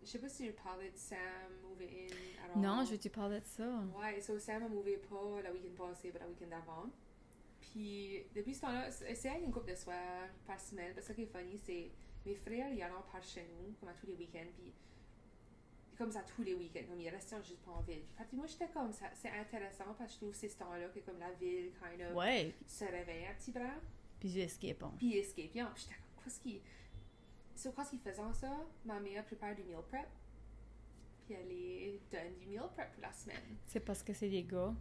je sais pas si je parlais de Sam moving in at all. Non, je vais te parler de ça. Ouais, so Sam a mové pas le week-end passé, mais le week-end d'avant. Puis depuis ce temps-là, c'est une couple de soirs par semaine. Parce que ce qui est funny, c'est mes frères, ils allaient par chez nous, comme à tous les week-ends. Puis comme ça, tous les week-ends, comme ils restaient juste pas en ville. Puis moi, j'étais comme ça, c'est intéressant parce que je trouve c'est ce temps-là que comme la ville, kind of, Ouais. se réveille un petit peu. Puis je escape. Puis escapiant. Puis j'étais comme, qu'est-ce qu'ils faisaient ça? Ma mère prépare du meal prep. Puis elle les donne du meal prep pour la semaine. C'est parce que c'est des gars.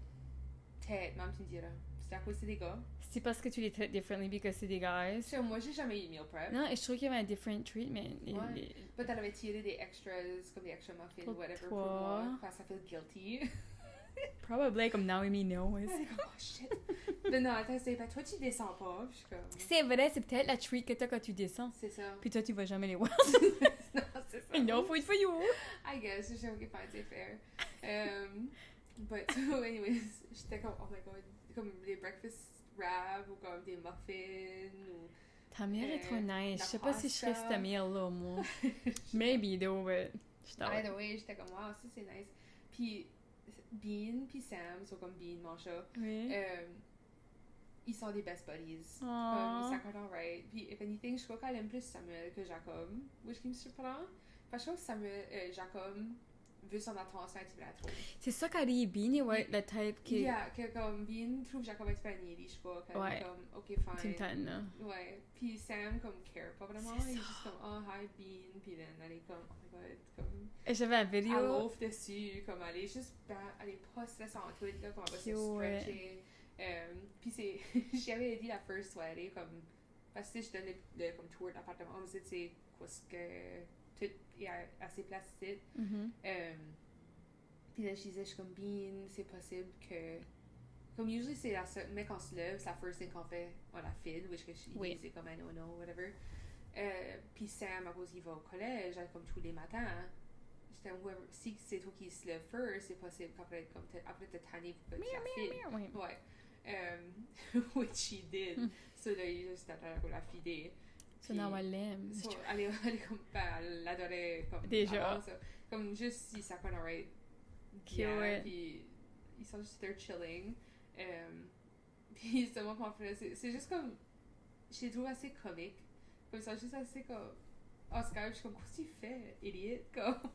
Peut-être, même tu me diras. C'est à cause c'est des gars. C'est parce que tu les traites differently because c'est des guys. So, moi, j'ai jamais eu meal prep. Non, et je trouve qu'il y avait un different treatment. Ouais. Peut-être elle avait tiré des extras, comme des extra muffins, Pour whatever, toi. pour moi. Parce que ça fait guilty. Probably, comme Naomi knows. C'est comme, oh shit. Mais non, attends, c'est pas toi, tu descends pas. Puis je suis comme. C'est vrai, c'est peut-être la treat que t'as quand tu descends. C'est ça. Puis toi, tu vas jamais les voir. Non, c'est ça. No food for you. I guess, je sais pas, c'est fair. But, so, anyways, j'étais comme, oh my god, comme des breakfast wraps ou comme des muffins ou. Ta mère est trop nice. La Je sais pas si je ferais pasta. cette meal-là, moi. Maybe, though, but... Either way, j'étais comme, wow, ça c'est nice. Puis, Bean puis Sam sont comme Bean, mon chat. Oui. Ils sont des best buddies. Aww. Comme, ils s'accordent right. Puis, if anything, je crois qu'elle aime plus Samuel que Jacob. Which qui me surprend. Parce que je trouve que Jacob veut son attention un petit peu trop. C'est ça qu'elle dit, Beanie, ouais, le type qui... Yeah, que comme Bean trouve Jacob un petit peu niaiserie, je crois. Qu'elle Ouais. est comme, ok, Tu me fine. tannes, là. Ouais. Puis Sam, comme, care pas vraiment. C'est Il est ça. juste comme, oh, hi, Bean. Puis then, elle est comme, oh my god, comme... Et j'avais la Elle vidéo. l'offre dessus, comme elle est juste, elle est pas stressante, là, comme elle va se Ouais. stretcher. Puis c'est, j'avais dit la first soirée, comme, parce que je donne le comme tour de l'appartement, on me dit, c'est quoi ce que, tout est assez placé. Mhm. Puis là, je disais, je suis comme, Bean, c'est possible que, comme, usually, c'est la seule, mais quand on se lève, c'est la first thing qu'on fait, on la file, which que je Oui. dis, c'est comme un no-no, whatever. Puis Sam, à cause qu'il va au collège, elle, comme tous les matins, j'étais whoever, si c'est toi qui se lève first, c'est possible qu'après, comme, après t'es tanné pour que tu la files. Oui. Ouais. Which he did. So là, il juste attendait pour la filer. So now I l'aime. So, elle est comme, elle l'adorait comme Déjà. avant, so, comme juste si ça connaît Cute. bien, puis ils sont juste there chilling. Puis c'est moi qu'on fait, c'est juste comme, je les trouve assez comiques. Comme ça, juste assez comme, Oscar, je suis comme, qu'est-ce que tu fais, idiot? Comme,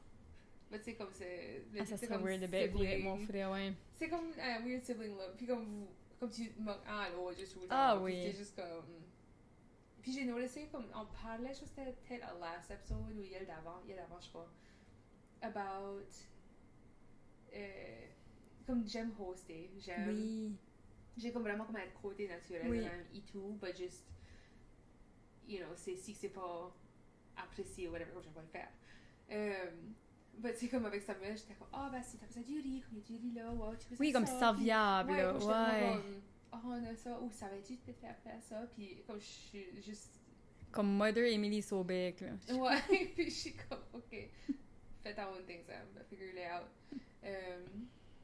mais tu sais, comme c'est. Ah, ça c'est serait comme weird de bête avec sibling. mon frère, ouais. C'est comme un weird sibling look. Puis comme tu manques un à l'autre, juste vous Ah puis oui. c'est juste comme. Puis j'ai noticé, comme on parlait, je pense que c'était peut-être à last episode ou il y a d'avant, je crois, about. Comme j'aime hoster, Oui. j'ai comme vraiment comme un côté naturel, Oui. et tout, but just, you know, si c'est pas apprécié ou whatever, je vais pas le faire. But c'est comme avec Samuel, j'étais comme, ah, ben si t'as besoin du riz, comme il y a du riz là, wow, tu peux Oui, faire comme ça, serviable, puis, là, j'étais vraiment ouais. comme, oh, on a ça, ou ça va être juste peut-être faire ça, puis comme je suis juste, Comme Mother Emily Sobek, là. ouais, puis je suis comme, ok, fais ta own thing, Sam, figure it out.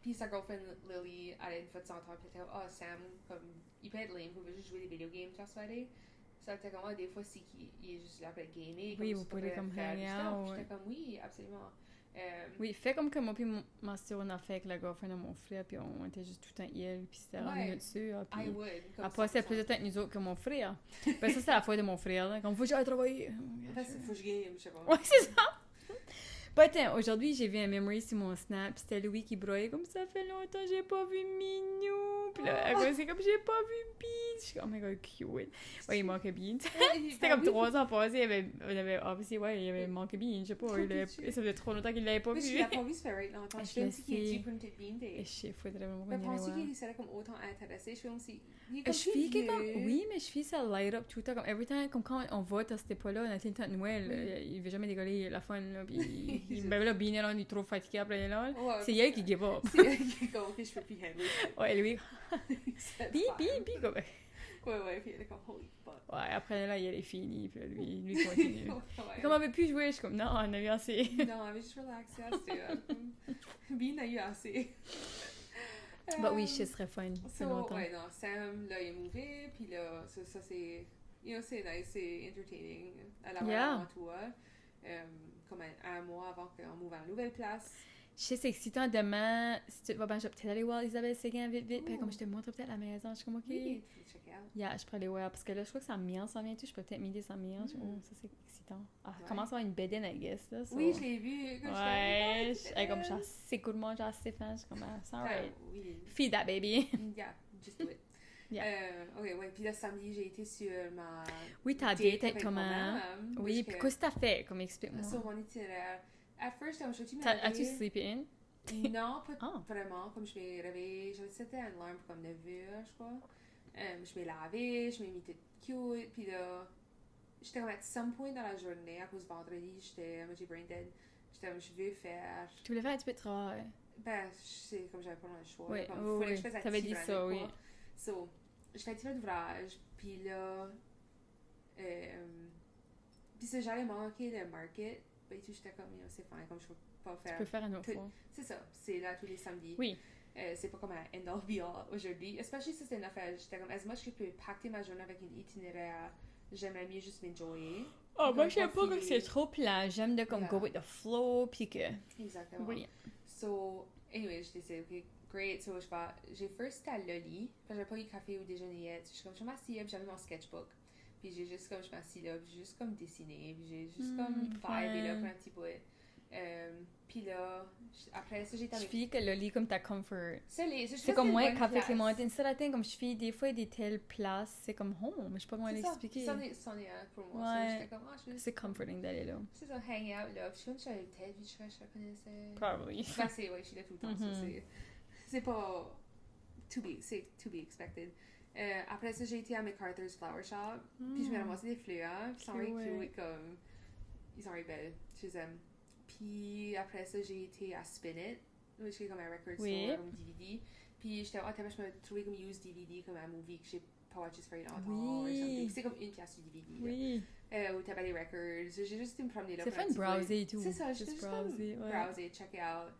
Puis sa girlfriend Lily, elle a une fois de son temps, puis elle était comme, oh, Sam, comme, il peut être lame, il veut juste jouer des video games toute la soirée. Ça était comme, oh, des fois, c'est qu'il est juste là pour gamer. Oui, comme vous pouvez comme faire du hang stuff. out, J'étais comme, oui, absolument. Oui, fais comme que moi puis ma soeur on a fait avec la girlfriend de mon frère, puis on était juste tout le temps elle, puis c'était la Ouais. minute sûre, I puis would. Comme elle passait 100%. plus de temps que nous autres que mon frère. Ben ça, c'est la faute de mon frère, là. Comme, faut que j'aille travailler. Parce qu'il faut que je game, je sais pas. Ouais, c'est ça. Bah, attends, aujourd'hui, j'ai vu un memory sur mon Snap, pis c'était Louis qui broyait comme ça fait longtemps, j'ai pas vu Minou. Pis là, c'est comme j'ai pas vu Beans. Je suis comme, oh my god, cute. Ouais, il manquait Beans. C'était comme 3 ans passés, on avait obviously, ouais, il avait manqué Beans, je sais pas, ça faisait trop longtemps qu'il l'avait pas Mais vu. je l'ai pas vu se faire right longtemps. Je Je pense qu'il sais. est dû printed Bean Et Day. je sais, faudrait vraiment Mais qu'on y aille penses-tu voir. qu'il serait comme autant intéressé? Je pense qu'il est comme Je fais que comme, vieux. oui, mais je fais ça light up tout le temps, comme every time, comme quand on vote à cette époque-là, on a le temps de Noël, il veut jamais décoller la fun, là, pis ben là, Bean, il est trop fatigué après là. Ouais, C'est elle qui give up. C'est elle qui est comme, ok, je peux plus handle. Ouais, lui, C'est bi, fine. comme. Ouais, puis elle est comme, holy fuck. Ouais, après là, il est fini, puis là, lui continue. Ouais. Comme on avait pu jouer, je suis comme, non, on a eu assez. Non, mais juste relaxer assez. Bean a eu assez. Bah oui, ce serait fun, ça fait longtemps. Ouais, non, Sam, là, il est mouvé, puis là, ça c'est, you know, c'est nice, c'est entertaining à la Yeah. avant toi. comme un mois avant qu'on m'ouvre à la nouvelle place. Je sais, c'est excitant. Demain, si tu te vas, ben, je vais peut-être aller voir Isabelle Séguin vite. Puis comme je te montre peut-être la maison, je suis comme, OK. Oui, puis check out. Yeah, je pourrais aller voir. Parce que là, je crois que ça m'y s'en vient tout. Je peux peut-être m'aider sans m'y. Ça, c'est excitant. Ah, commence à avoir une bedaine, I guess. Là, so. Oui, je l'ai vu. Ouais, comme j'ai assez coup de monde, j'ai assez fan. Je suis comme, it's alright. Oui. Feed that baby. Yeah, just do it. Ok, ouais. Puis là, samedi, j'ai été sur ma. Oui, t'as date avec comment? Oui, puis qu'est-ce que t'as fait? Comme, explique-moi. Sur mon itinéraire. At first, je suis As-tu sleepy in? Non, pas vraiment. Comme je m'ai réveillée, j'avais c'était un alarme pour comme 9h, je crois. Je m'ai lavée, je m'ai mis toute cute, puis là, j'étais comme à some point dans la journée, à cause de vendredi, j'étais à moitié brain dead. J'étais comme, je veux faire. Tu voulais faire un petit peu de travail? Ben, c'est comme j'avais pas le choix. Oui, comme, fallait que je fasse t'avais dit ça, oui. So, je fais un petit peu d'ouvrage, puis là, puis ça, j'allais manquer le market, ben, tout, j'étais comme, c'est fine, comme je peux pas faire. Tu peux faire un autre fois. C'est ça, c'est là tous les samedis. Oui. C'est pas comme un end all be all aujourd'hui. Especially si c'est une affaire, j'étais comme, as much que je peux pacter ma journée avec une itinéraire, j'aimerais mieux juste m'enjoyer. Oh, moi, j'aime pas que c'est trop plat. J'aime de comme go with the flow, puis que. Exactement. Oui. So, anyway, je disais, ok, great. So, j'ai first à Loli, parce que j'avais pas eu de café ou déjeuner. Je suis comme, je m'assis, puis j'avais mon sketchbook. Puis j'ai juste comme, je m'assis là, puis j'ai juste comme dessiné, puis j'ai juste comme vibé là pour un petit bout. Puis là, après ça, j'ai Je fais que le lit comme ta comfort. C'est comme moi, Café Clémentine. C'est la thing, comme je fais des fois des telles places, c'est comme home, je sais pas comment l'expliquer. C'en est un pour moi. Ouais. Comme, c'est comforting d'aller là. C'est ça, hang out là. Puis je suis allée peut-être, puis je la connaissais. Probably. Ben, je suis là tout le temps, c'est pas c'est to be expected. Après ça, j'ai été à MacArthur's Flower Shop, puis je me ramassé des fleurs, puis ils sont cute, comme, ils sont belles, je les aime. Puis après ça, j'ai été à Spin It, which est comme un record store, comme DVD. Puis j'étais, je me trouvais comme used DVD, comme un movie que j'ai pas watché ça longtemps, ou something. C'est comme une pièce du DVD. Oui. Où t'avais les records. J'ai juste été me promener là. C'est fun de browser et tout. C'est ça, juste browser. Browser, check out.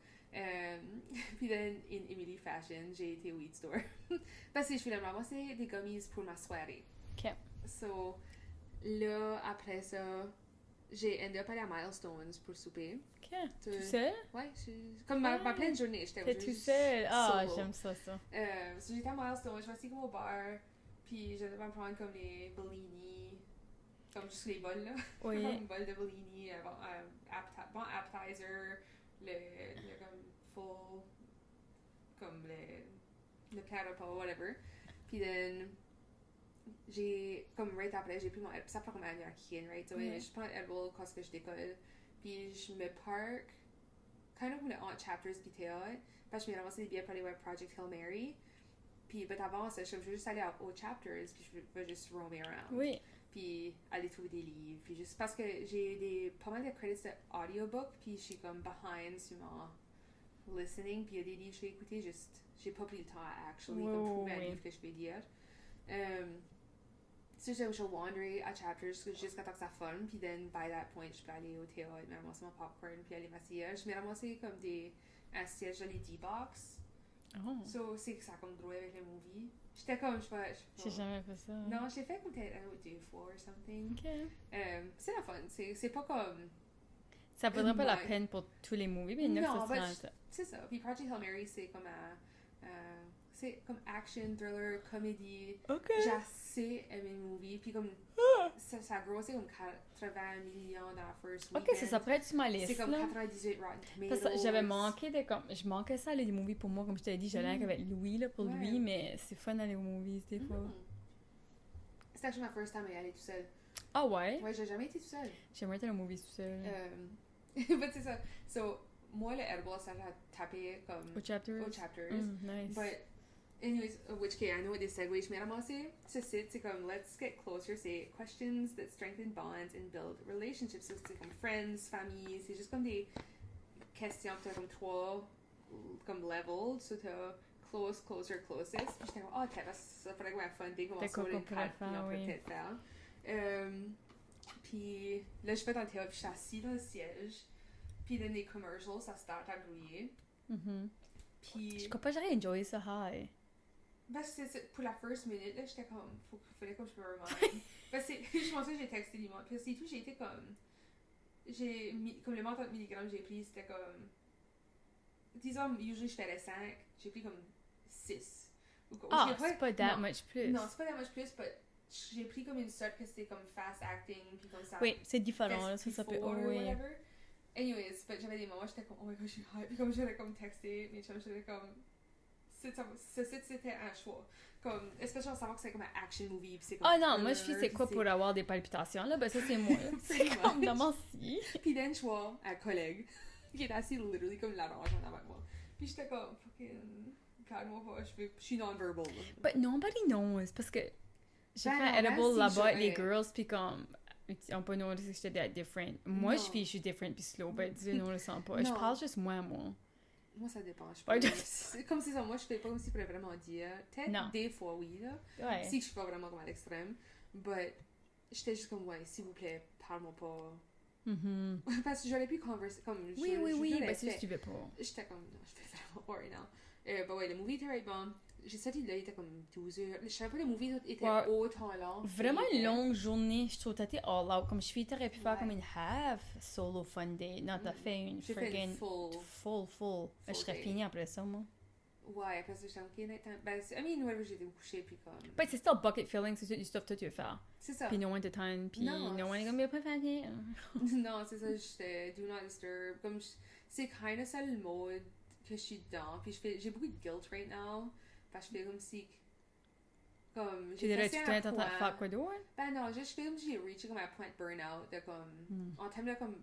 Puis then, in Emily Fashion, j'ai été au Weed Store. Parce que je voulais me ramasser des gummies pour ma soirée. Ok. So, là, après ça, j'ai endé up aller à Milestones pour souper. Ok. Tout seul? Ouais, comme ma pleine journée, j'étais tout seul? Ah, j'aime ça. So, j'étais à Milestones, je m'assis comme au bar, puis je devais me prendre comme les Bellini, comme juste les bols, là. Oui. Comme une bol de Bellini, bon appetizer, le comme full, comme le plat repas, whatever. Puis then, j'ai, comme right après, j'ai pris mon, ça prend comme un American, right? So, je prends l'Edible quand que je décolle, puis je me park, kind of when on Chapters puis théâtre, parce que je m'ai ramassé des billets pour aller voir Project Hail Mary. Puis, avant ça, je veux juste aller aux Chapters, puis je veux juste roamer around. Oui. Puis aller trouver des livres, puis juste parce que j'ai pas mal de credits de audiobook, puis je suis comme behind sur mon listening, puis il y a des livres que j'ai écoutés, juste j'ai pas pris le temps à actually comme trouver un livre que je peux lire. So je vais wandrer à Chapters jusqu'à temps que ça fun, puis then by that point je peux aller au théâtre, me ramasser mon popcorn, puis aller m'asseoir. Je m'ai ramassé comme un siège dans les D-Box. Oh. So c'est que ça a comme groué avec le movie. J'étais comme, j'ai jamais fait ça. Non, j'ai fait comme peut-être un ou deux fois or something. Ok. C'est la fun, c'est pas comme... Ça vaudrait pas la peine pour tous les movies, mais non, c'est ça. Puis Project Hail Mary, c'est comme c'est comme action, thriller, comédie. Ok. J'ai assez aimé le movie. Puis comme, ça a grossé comme 80 millions dans la first weekend. Ok, ça pourrait être sur ma liste. C'est comme 98 Rotten Tomatoes. Parce que j'avais manqué je manquais ça aller des movies pour moi, comme je t'avais dit, j'allais avec Louis là, pour lui, mais c'est fun d'aller aux movies des fois. C'était actually ma first time à y aller tout seul. Ah ouais? Ouais, j'ai jamais été tout seul. J'aimerais aller aux movies tout seul. Mais c'est ça. So, moi, le Edible, ça a tapé comme... Au Chapters? Nice. But, anyways, which case, I know what they said, je m'ai ramassé. Ce site, c'est comme, let's get closer, c'est questions that strengthen bonds and build relationships. So, c'est comme friends, famille, c'est juste comme des questions, t'as comme 3 comme levels. So, t'as close, closer, closest. Puis j'étais comme, ça ferait comme un fun thing, on va sauver une carte, puis on peut peut-être faire. Puis là, je fais dans le théâtre, puis je suis assise dans le siège. Puis dans les commercials, ça start à grouiller. Puis... Je crois pas que j'aurais enjoyé ça high. Ben, pour la first minute, là, j'étais comme... Fallait comme je me remind. Ben, je pensais que j'ai texté l'image. Puis c'est tout, j'ai été comme... j'ai mis, comme le montant de milligrammes que j'ai pris, c'était comme, disons, usually je fais les 5, j'ai pris comme 6. Ah, c'est pas that much plus. Non, c'est pas that much plus, mais j'ai pris comme une sorte que c'était comme fast acting, puis comme ça. Oui, c'est différent, là, ça peut... Oh, oui. whatever. Anyways, j'avais des moments, j'étais comme, oh my god, je suis hype, puis comme j'allais comme texter, mes chums, j'étais comme, c'était un choix. Comme, especially savoir que c'est comme un action movie, puis c'est comme... Ah non, moi je fais c'est quoi pour avoir des palpitations, là, ben ça c'est moi, là. C'est comme dans mon si. Puis d'un choix, un collègue, qui est assis literally comme l'arrange en avant de moi. Puis j'étais comme, fucking, calme-moi pas, je suis non-verbal. But nobody knows, parce que j'ai Ben fait un non, edible même si là-bas avec je- les girls, puis comme, on peut nous dire que j'étais different. Moi, Non. je suis different puis slow, ben Dieu ne le sent pas. Je Non. parle juste moi. Moi, ça dépend. Ouais, C'est comme c'est ça, moi, je fais pas comme si je pourrais vraiment dire. Peut-être Non. des fois, oui, là. Ouais. Si je suis pas vraiment comme à l'extrême. But, j'étais juste comme, ouais, s'il vous plaît, parle-moi pas. Mhm. Parce que j'aurais pu converser, comme, Oui, je oui, l'aurais ben c'est fait. juste tu veux pas. J'étais comme, non, je fais vraiment pas right now. Bah ouais, le movie était right bon. J'ai sorti de là, il était comme 12 heures. Je savais pas, le movie était Ouais. autant long. Vraiment Il une était- longue journée, je trouve que t'étais all out. Comme je suis, t'aurais pu faire Ouais. comme une half solo fun day. Non, t'as fait une J'ai fait une friggin' full. Je serais day. finie après ça, moi. Ouais, parce que j'étais comme, ok, nighttime. Ben, I mean, whatever, j'étais couchée, puis comme. Ben, c'est still bucket filling, c'est du stuff que tu veux faire. C'est ça. Puis no one to time, puis Non, no one est comme, il a pas fait rien. Non, c'est ça, j'étais do not disturb. Comme, c'est kind of ça le mode que je suis dedans. Puis j'ai beaucoup de guilt right now. Parce que je fais comme si. Comme. Tu dirais, tu passé t'es un en train de point- faire quoi d'autre? Ben non, je fais comme si j'ai reaché comme un point de burn-out. De comme. Hmm. En termes de comme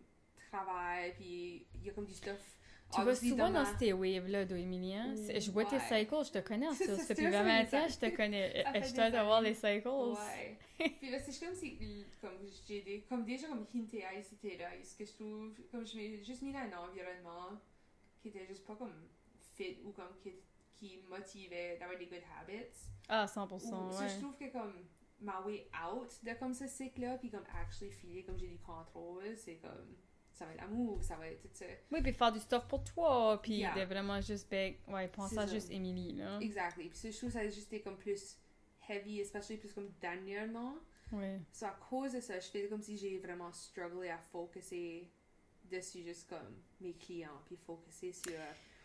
travail, puis il y a comme du stuff. Tu vas obviously, souvent dans ma- ces waves-là d'Emilien. Je vois tes Ouais. cycles, je te connais en C'est ça. ça, Ça c'est fait ça, vraiment ça temps, fait- je te connais. ça fait Je des t'aide à voir années. les cycles. Ouais. Puis là, c'est comme si, comme j'ai des, comme déjà comme hinté à c'était là, ce que je trouve, comme je m'ai juste mis dans un environnement qui était juste pas comme fit ou comme qui motivait d'avoir des good habits. Ah, Ou, 100%, ça, ouais. je trouve que comme ma way out de comme ce cycle-là, puis comme actually filer comme j'ai du contrôle, c'est comme ça va être l'amour, ça va être tout ça. Oui, puis faire du stuff pour toi, puis Yeah. de vraiment juste, ouais, penser C'est à ça. juste Emily, là. Exactly. Puis ça, je trouve que ça a juste été comme plus heavy, especially plus comme dernièrement. Ouais. So, à cause de ça, je fais comme si j'ai vraiment strugglé à focuser dessus juste comme mes clients, puis focuser sur...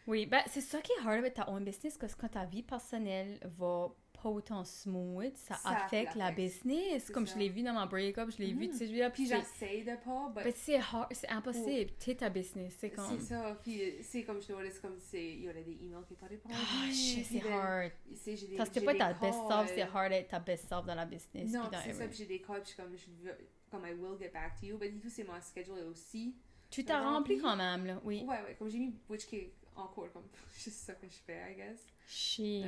Oui, ben c'est ça qui est hard avec ta own business, parce que quand ta vie personnelle va pas autant smooth, ça Ça affecte la l'affecte. business. C'est Comme ça. je l'ai vu dans ma break-up, je l'ai vu, tu sais, je veux dire, Puis puis j'essaie de pas, ben, but c'est hard, c'est impossible. T'es ta business, c'est comme... c'est ça. Puis c'est comme je notice, comme il y aurait des emails qui n'ont pas répondu. Ah, shit, c'est puis ben, hard. j'ai des- Parce que j'ai pas des ta best self, calls. c'est hard d'être ta best self dans la business. Non, puis dans c'est ça, every- puis j'ai des calls, puis je veux, comme I will get back to you, but du coup, c'est mon schedule aussi. Tu t'as rempli quand même, là, oui. Ouais, comme j'ai mis which qui est encore comme juste ça que je fais, I guess. Shit.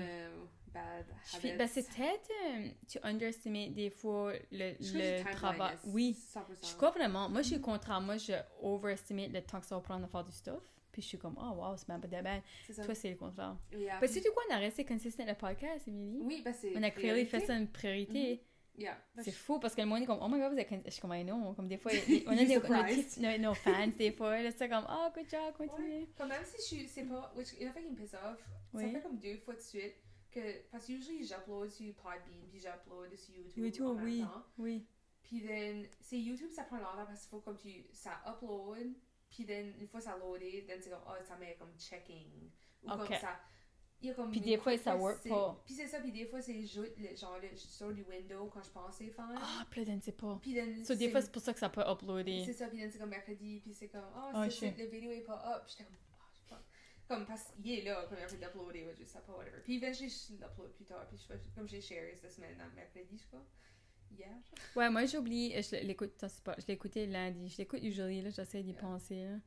Bad Je habits. fais- ben c'est peut-être, tu underestimates des fois le Je crois que j'ai le travail. time Oui, blindness, 100%. je crois vraiment. Moi, je suis le contraire. Moi, je overestimate le temps que ça va prendre à faire du stuff. Puis je suis comme, oh wow, c'est même pas de bad. C'est ça. Toi, c'est le contraire. Yeah, Ben, puis- sais-tu quoi, on a resté consistent le podcast, Emily? Oui, ben c'est. On a clearly fait priorité. ça une priorité. Yeah. Ben, C'est je- fou parce que le monde est comme, oh my god, vous êtes je suis comme, I know. Comme des fois, on a You're des, surprised. nos fans, des fois. Là, c'est comme, oh, good job, continuez. Ouais. Comme même si je suis. C'est pas. Which, il y en a fait qui me piss off. Oui. Ça fait comme 2 fois de suite. Que, parce que usually j'upload sur Podbean, puis j'upload sur YouTube. YouTube, en même oui. temps. Oui. Puis then, c'est YouTube, ça prend longtemps parce qu'il faut comme ça upload. Puis then, une fois ça loadé, then c'est comme, oh, ça met comme checking. Ou Ok. comme ça. Il y a comme Puis une des fois, couple ça de work c'est- pas. Puis c'est ça, puis des fois c'est juste, genre, je sors du window quand je pensais faire. Ah, puis là, je ne sais pas. Puis then, So, des fois, c'est pour ça que ça peut uploader. c'est ça, puis then c'est comme mercredi, puis c'est comme, oh, Oh, c'est shit. le vidéo est pas up. Puis j'étais comme, oh, je sais pas. Comme, parce qu'il est là, comme il a fait l'uploader, ou je sais pas, whatever. Puis eventually, je l'upload plus tard, puis je fais, comme j'ai share cette semaine, dans mercredi, je crois. Hier. Ouais, moi, j'oublie. Je l'écoute, je l'ai écouté lundi. Je l'écoute usually, là, j'essaie d'y Yeah. penser, là.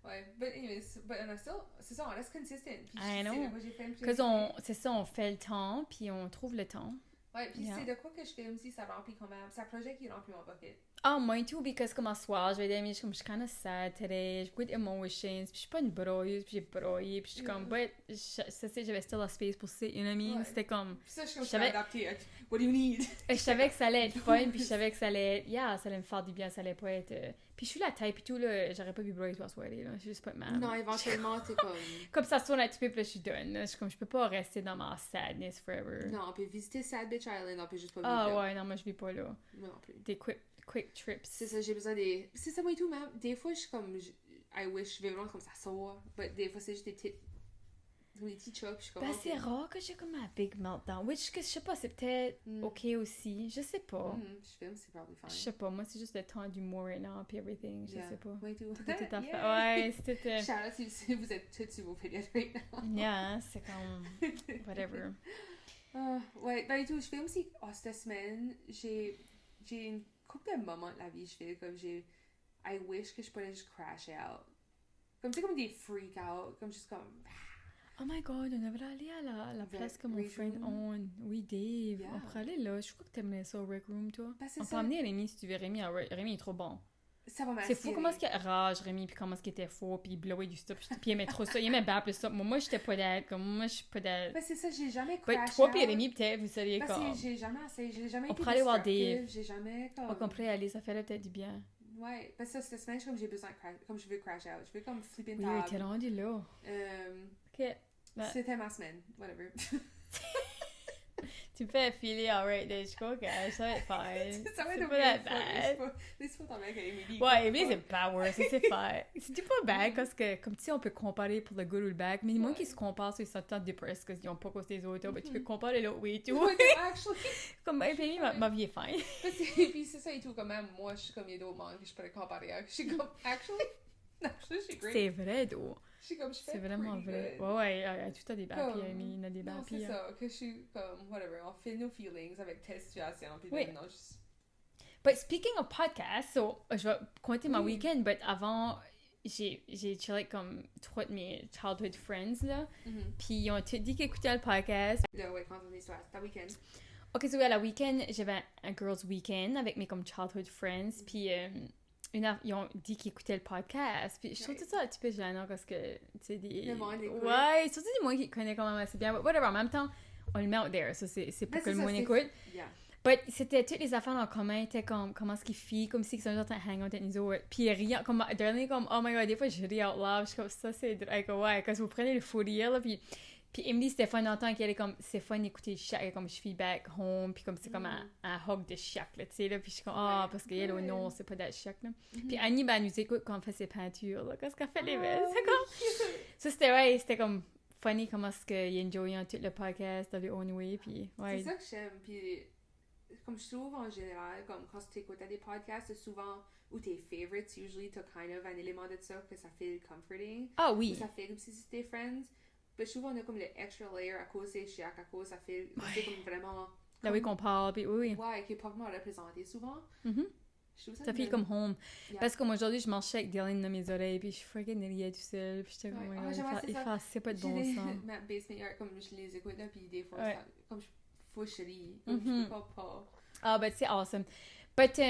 Ouais, but anyways, but on a still, c'est ça, on reste consistent. Puis I know. c'est de quoi j'ai fait une Parce c'est ça, on fait le temps, puis on trouve le temps. Ouais, puis Yeah. c'est de quoi que je fais aussi, ça remplit quand même. C'est un projet qui remplit mon bucket. Ah, moi tout, parce que comme à soir, je vais dire, je suis kind of sad today, j'ai beaucoup d'émotions, puis je suis pas une broyeuse, puis j'ai broyé, puis je suis comme, but, j'avais still la space pour ça, you know what I mean? Ouais. C'était comme, Puis ça, je suis comme, Je je suis savais- adaptée. What do you need? je savais que ça allait être fun, puis je savais que ça allait être, yeah, ça allait me faire du bien, ça allait pas être, puis je suis la taille, puis tout, là, j'aurais pas pu broyer toute la soirée, là, je suis juste pas de mal. Non, éventuellement, t'es comme. Comme ça se tourne un petit peu, puis là, je suis done, là, je suis comme, je peux pas rester dans ma sadness forever. Non, on peut visiter Sad Bitch Island, on peut juste pas Ah vivre là. ouais, non, moi je vis pas là. Moi non plus. Des quick quick trips. C'est ça, j'ai besoin des... C'est ça, moi et tout, même. Des fois, je suis comme... I wish, je vais vraiment comme ça sort. Mais des fois, c'est juste des petites... Des petits chocs, je suis comme... Ben, okay. c'est rare que j'ai comme un big meltdown. Which, que je sais pas, c'est peut-être ok aussi. Je sais pas. Je filme, c'est probably fine. Je sais pas, moi, c'est juste le temps d'humour right now, puis everything. Je sais pas. Moi et tout. Tout est à faire. Ouais, c'était... Shout-out si vous êtes tous sur vos périodes right now. Yeah, c'est comme... Whatever. Ouais, ben et tout, je fais aussi... cette semaine, j'ai une couple de moments de la vie, je fais comme j'ai... I wish que je pourrais juste crash out. Comme, tu sais, comme des freak out. Comme, juste comme... Oh my god, on devrait aller à la place que mon Rec friend Room? own. Oui, Dave. Yeah. On pourrait aller là. Je crois que t'aimerais ça au Rec Room, toi. Ben, c'est On peut ça. emmener Rémi si tu veux. Rémi est trop bon. Ça va C'est fou comment est-ce qu'il rage, Rémi, puis comment est-ce qu'il était faux, puis il blowait du stuff. Puis il aimait trop ça. Il aimait bien plus ça. Moi, j'étais pas d'aide. Comme moi, je suis pas d'aide. Ben, c'est ça, j'ai jamais Ouais, crash toi out. puis Rémi, peut-être, vous seriez Parce comme... que j'ai jamais essayé, j'ai jamais On été pourrait aller voir destructive, Dave. j'ai jamais comme... On pourrait aller, ça ferait peut-être du bien. Ouais, parce que cette semaine, je suis comme j'ai besoin de crash, comme je veux crash out, je veux comme flipper une Oui, table. t'es rendu là. Ok. Ben, C'était ma semaine, whatever. tu me fais filer alright, je crois que ça va être fine. Ça va C'est être pas that bad. Laisse-moi t'en mettre avec Emily. Ouais, Emily, c'est pas worse, c'est fine. C'est pas bad parce que, comme tu sais, on peut comparer pour le good ou le bad, mais moi qui se comparent sur certains depressed parce qu'ils ont pas causé les autres, mais tu peux comparer l'autre, oui, et tout. Actually. Comme, Emily, ma vie est fine. Puis c'est ça et tout, quand même, moi, je suis comme il y a d'autres mondes que je pourrais comparer avec. Je suis comme, actually, je suis great. C'est vrai, d'où. Je suis comme, je fais C'est vraiment pretty vrai. good. Ouais, tout a des bad Comme- puis Emily, il a des bad Non, c'est puis. ça, que je suis comme, whatever, on fait nos feelings avec telle situation, puis Oui. non, juste... But speaking of podcasts, so, je vais compter ma Oui. week-end, but avant, j'ai chillé comme 3 de mes childhood friends, là. Puis ils ont tous dit qu'ils écoutaient le podcast. Là, ouais, quand on est sur ta week-end. Ok, so à la week-end, j'avais un girls' weekend avec mes comme childhood friends, puis ils ont dit qu'ils écoutaient le podcast, puis je trouve tout ça un petit peu gênant parce que, tu sais, des... Le monde écoute. Ouais, surtout des gens qui connaissent quand même assez bien, but whatever, en même temps, on le met out there, ça c'est pour Ben, que c'est le ça, monde c'est- écoute. Yeah. But c'était toutes les affaires en commun, étaient comme comment est-ce qu'ils fient, comme si ils sont en train de hang out avec nous autres. Puis rien, comme dernier, comme oh my god, des fois je ris out loud, je suis comme ça c'est drôle, ouais, quand vous prenez le fou rire, là, puis Emily c'était fun d'entendre qu'elle est comme, c'est fun d'écouter chaque, comme je feedback home, puis comme c'est comme un hug de chaque, là, tu sais, là, puis je suis comme, ah, parce qu'elle, oh non, c'est pas d'être chaque, là. Puis Annie, ben, elle nous écoute quand on fait ses peintures, là, quand elle fait les vestes, c'est comme, ça c'était, ouais, c'était comme funny comment est-ce qu'ils enjoyaient tout le podcast dans their own way, puis ouais. C'est ça que j'aime, puis comme je trouve en général, comme quand tu écoutes des podcasts, c'est souvent, ou tes favorites, usually t'as kind of un élément de ça que ça fait comforting. Ah oui. Ça fait comme si c'était friends. Mais je trouve qu'on a comme le extra layer à cause c'est chiac, à cause ça fait c'est comme vraiment... Là oui qu'on parle, puis oui. Ouais, qui est pas vraiment représenté souvent. Mhm. Je trouve Ça fait comme home. Yeah. Parce que moi aujourd'hui, je marchais avec Dylan dans mes oreilles, puis je freaking riais tout seul, puis j'étais comme, Ouais. oh Ah, my god, j'aimerais il ça. fait assez pas de J'ai bon des- sens. ma basement yard, comme je les écoute là, puis des fois, Ouais. ça, comme faut que je ris. Comme Mhm. je peux pas. Ah, ben c'est awesome. But